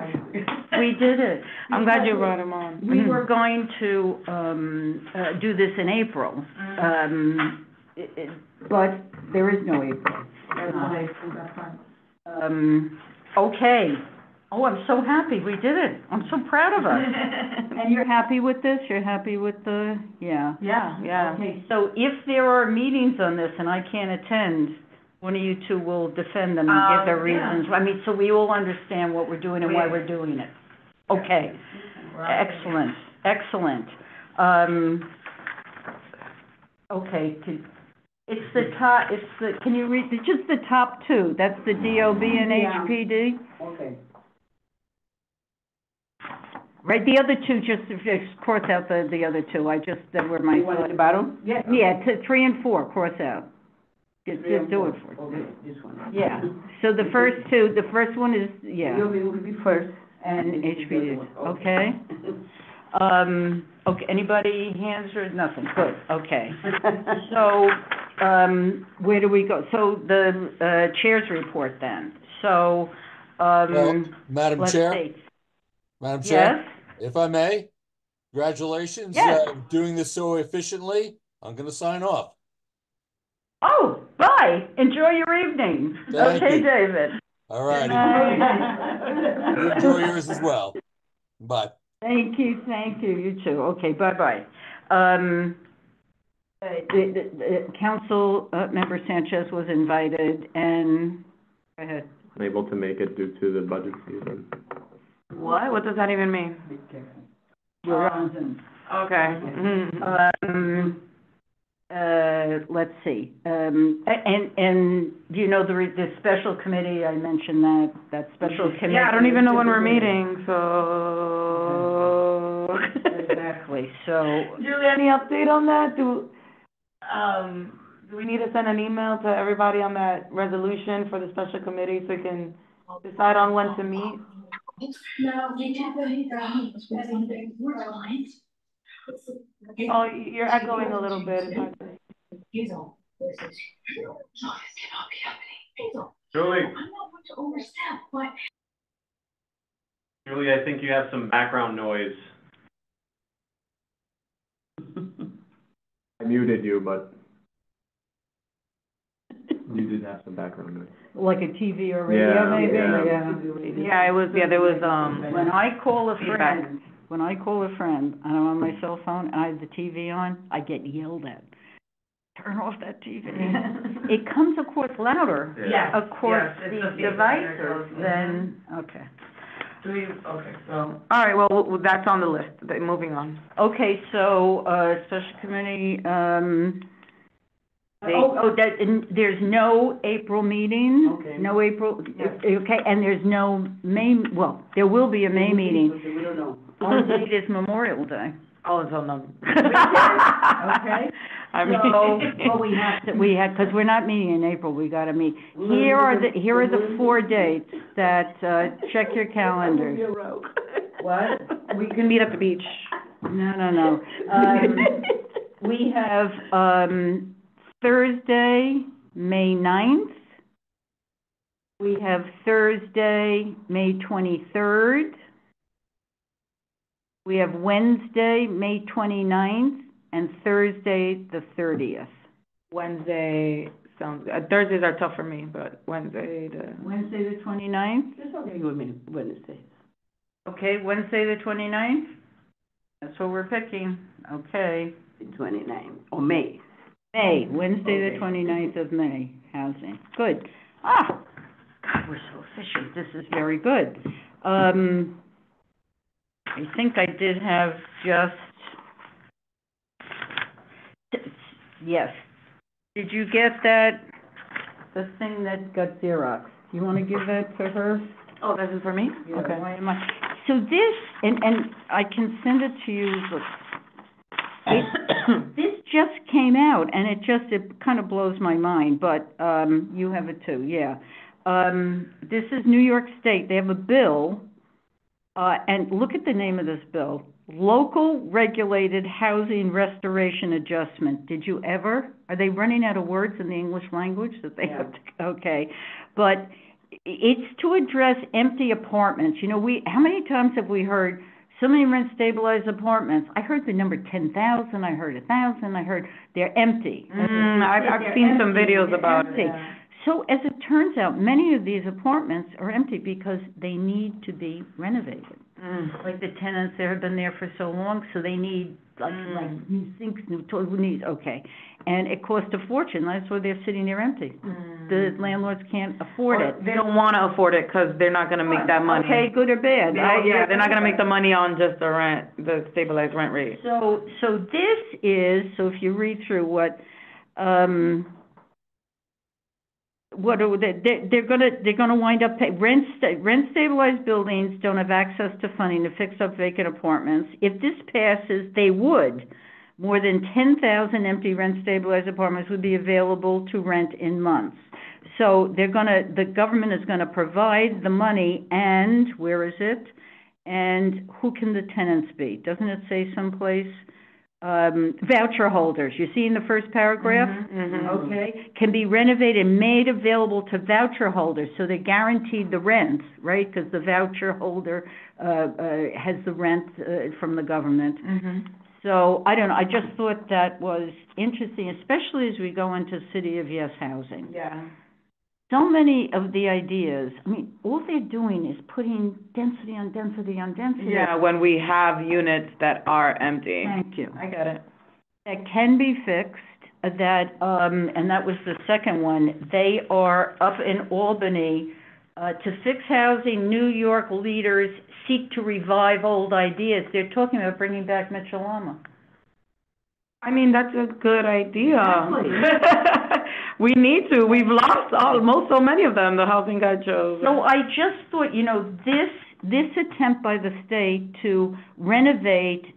We did it. I'm glad you brought him on. We were going to, do this in April. But there is no April. Okay. Oh, I'm so happy we did it. I'm so proud of us. And you're happy with this? You're happy with the, yeah. Yeah. Okay, so if there are meetings on this and I can't attend, one of you two will defend them and give their reasons. I mean, so we all understand what we're doing and why we're doing it. Okay, excellent, excellent. Okay, it's the top, can you read, it's just the top two, that's the DOB and HPD? Okay. Right, the other two, just cross out the other two, that were my You want at thoughts. the bottom? Yeah, 3 and 4, cross out. Just do it for us. Okay, this one. Yeah, so the first one is, yeah, DOB will be first. and HPD, okay? Okay, anybody hands or nothing, good, okay. So, where do we go? So the, chair's report then, so, Well, Madam let's Chair, see. Madam Chair, Yes, if I may, congratulations, Yes. doing this so efficiently. I'm gonna sign off. oh, bye, enjoy your evening. Thank Okay, you. David. All righty. Night. You enjoy yours as well. Bye. Thank you, you too, okay, bye-bye. The council, member Sanchez was invited, and, go ahead. Unable to make it due to the budget season. What? What does that even mean? We're on Zoom. Okay. Let's see, and do you know the special committee, I mentioned that special committee? Yeah, I don't even know when we're meeting, so. Exactly, so, Julie, any update on that? Do we need to send an email to everybody on that resolution for the special committee so we can decide on when to meet? Oh, you're echoing a little bit. It's hard to- Julie, Julie, I think you have some background noise. I muted you, but you did have some background noise. like a TV or radio, Yeah, maybe? yeah. Yeah, there was, When I call a Feedback. friend, and I'm on my cell phone, and I have the TV on, I get yelled at. Turn off that TV. It comes across louder, Yeah. across Yes, it's these the feedback devices goes, than, okay. okay, so. All right, well, that's on the list, moving on. Okay, so, special committee, there's no April meeting? Okay. No April, Yeah. okay, and there's no May, well, there will be a May meeting. We don't know. Our date is Memorial Day. Oh, until no. Okay. I mean. So, well, because we're not meeting in April, we gotta meet. Here are the 4 dates that, check your calendars. What? We can meet at the beach. No. We have, Thursday, May 9th. We have Thursday, May 23rd. We have Wednesday, May 29th, and Thursday, the 30th. Wednesday sounds, Thursdays are tough for me, but Wednesday, Wednesday, the 29th? It's okay with me, Wednesday. Okay, Wednesday, the 29th? That's what we're picking, okay. The 29th, or May. May, Wednesday, the Okay. 29th of May, housing, good. God, we're so efficient, this is very good. I think I did have yes. Did you get that, the thing that got Xerox? Do you wanna give that to her? oh, this is for me? Yeah, Okay. why am I, so this, and I can send it to you, look. This just came out, and it kind of blows my mind, but, you have it too, yeah. This is New York State, they have a bill, and look at the name of this bill, Local Regulated Housing Restoration Adjustment. Did you ever? Are they running out of words in the English language that they have to, okay. But it's to address empty apartments. You know, how many times have we heard so many rent-stabilized apartments? I heard the number 10,000, I heard 1,000, I heard they're empty. I've seen some videos about it. Empty. So as it turns out, many of these apartments are empty because they need to be renovated. Like the tenants there have been there for so long, so they need like new sinks, new toilets, okay. And it costs a fortune, that's why they're sitting there empty. The landlords can't afford Or it. they don't wanna afford it, cause they're not gonna make that money. Okay, good or bad. Yeah, they're not gonna make the money on just the rent, the stabilized rent rate. So this is, so if you read through what are they're gonna wind up rent stabilized buildings don't have access to funding to fix up vacant apartments. If this passes, they would. More than 10,000 empty rent stabilized apartments would be available to rent in months. So the government is gonna provide the money, and where is it? And who can the tenants be? Doesn't it say someplace? Voucher holders, you see in the first paragraph? Okay, can be renovated and made available to voucher holders, so they're guaranteed the rents, right? Because the voucher holder, has the rent, from the government. So, I don't know, I just thought that was interesting, especially as we go into City of Yes housing. Yeah. So many of the ideas, I mean, all they're doing is putting density on density on density. Yeah, when we have units that are empty. Thank you. I get it. That can be fixed, and that was the second one. They are up in Albany, to fix housing, New York leaders seek to revive old ideas. They're talking about bringing back Mitchell-Lama. I mean, that's a good idea. Exactly. We need to, we've lost so many of them, the housing guide shows. So I just thought, this attempt by the state to renovate,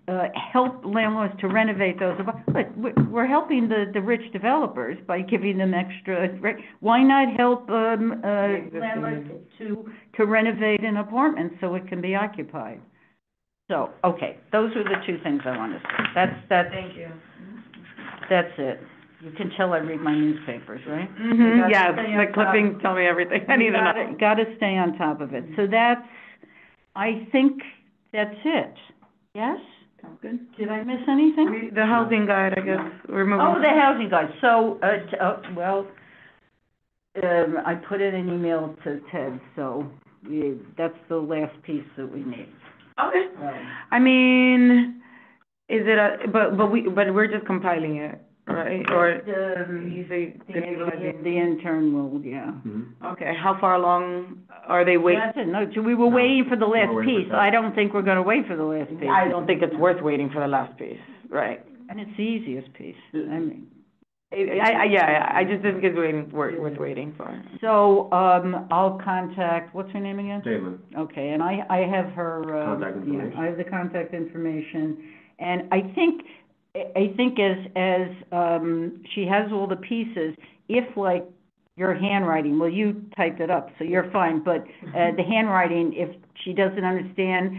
help landlords to renovate those, but we're helping the rich developers by giving them extra, why not help, landlords to renovate an apartment so it can be occupied? So, okay, those are the two things I wanted to say. Thank you. That's it. You can tell I read my newspapers, right? Yes, the clippings tell me everything I need to know. Gotta stay on top of it. So I think that's it. Yes? Sounds good. Did I miss anything? The housing guide, I guess, we're moving. Oh, the housing guide. So, I put in an email to Ted, so that's the last piece that we need. Okay. I mean, is it but we're just compiling it, right? Or you say The intern will, yeah. Okay, how far along are they waiting? That's it. No, we were waiting for the last piece. I don't think we're gonna wait for the last piece. I don't think it's worth waiting for the last piece, right? And it's the easiest piece. I mean. I just think it's worth waiting for. So, I'll contact, what's her name again? Jalen. Okay, and I have her, Contact information. yeah, I have the contact information. And I think as she has all the pieces, if like your handwriting, well, you typed it up, so you're fine, but, the handwriting, if she doesn't understand,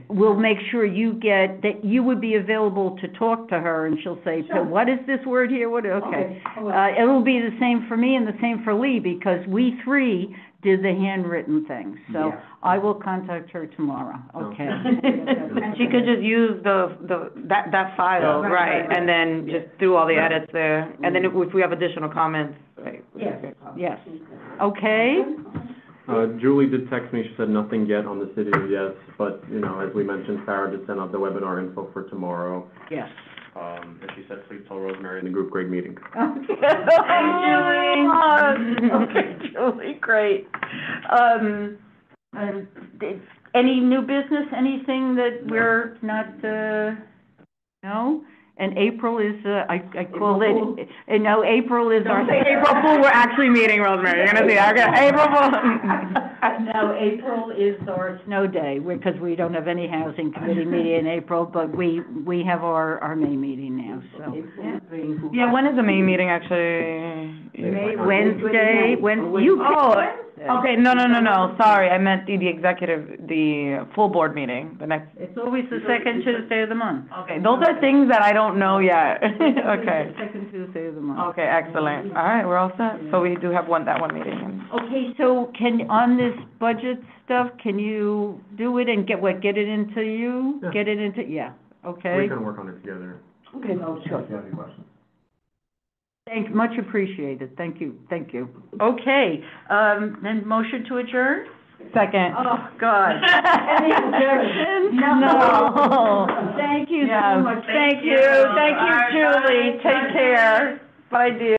we'll make sure that you would be available to talk to her, and she'll say, so what is this word here, okay. It'll be the same for me and the same for Lee, because we three did the handwritten thing, so I will contact her tomorrow, okay? And she could just use that file, right, and then just do all the edits there, and then if we have additional comments, right? Yes, okay? Julie did text me, she said nothing yet on the City of Yes, but, as we mentioned, Sarah did send out the webinar info for tomorrow. Yes. And she said, please tell Rosemary in the group grade meeting. Okay, Julie, great. Any new business, anything that we're not, no? And April is, I call it, no, April is our. April Fool, we're actually meeting, Rosemary, you're gonna see, okay, April Fool. No, April is our snow day, because we don't have any housing committee meeting in April, but we have our May meeting now, so. Yeah, when is the May meeting, actually? Wednesday, you. Okay, no, sorry, I meant the full board meeting, the next. It's always the second Tuesday of the month. Okay, those are things that I don't know yet. Okay. Second Tuesday of the month. Okay, excellent. All right, we're all set. So we do have that one meeting. Okay, so on this budget stuff, can you do it and get it into you? Yeah. Get it into, okay. We can work on it together. Okay, no, sure. Much appreciated. Thank you. Okay, then motion to adjourn? Second. Oh, God. Any objections? No. Thank you so Yes. much. Thank you, Julie. Take care. Bye, dear.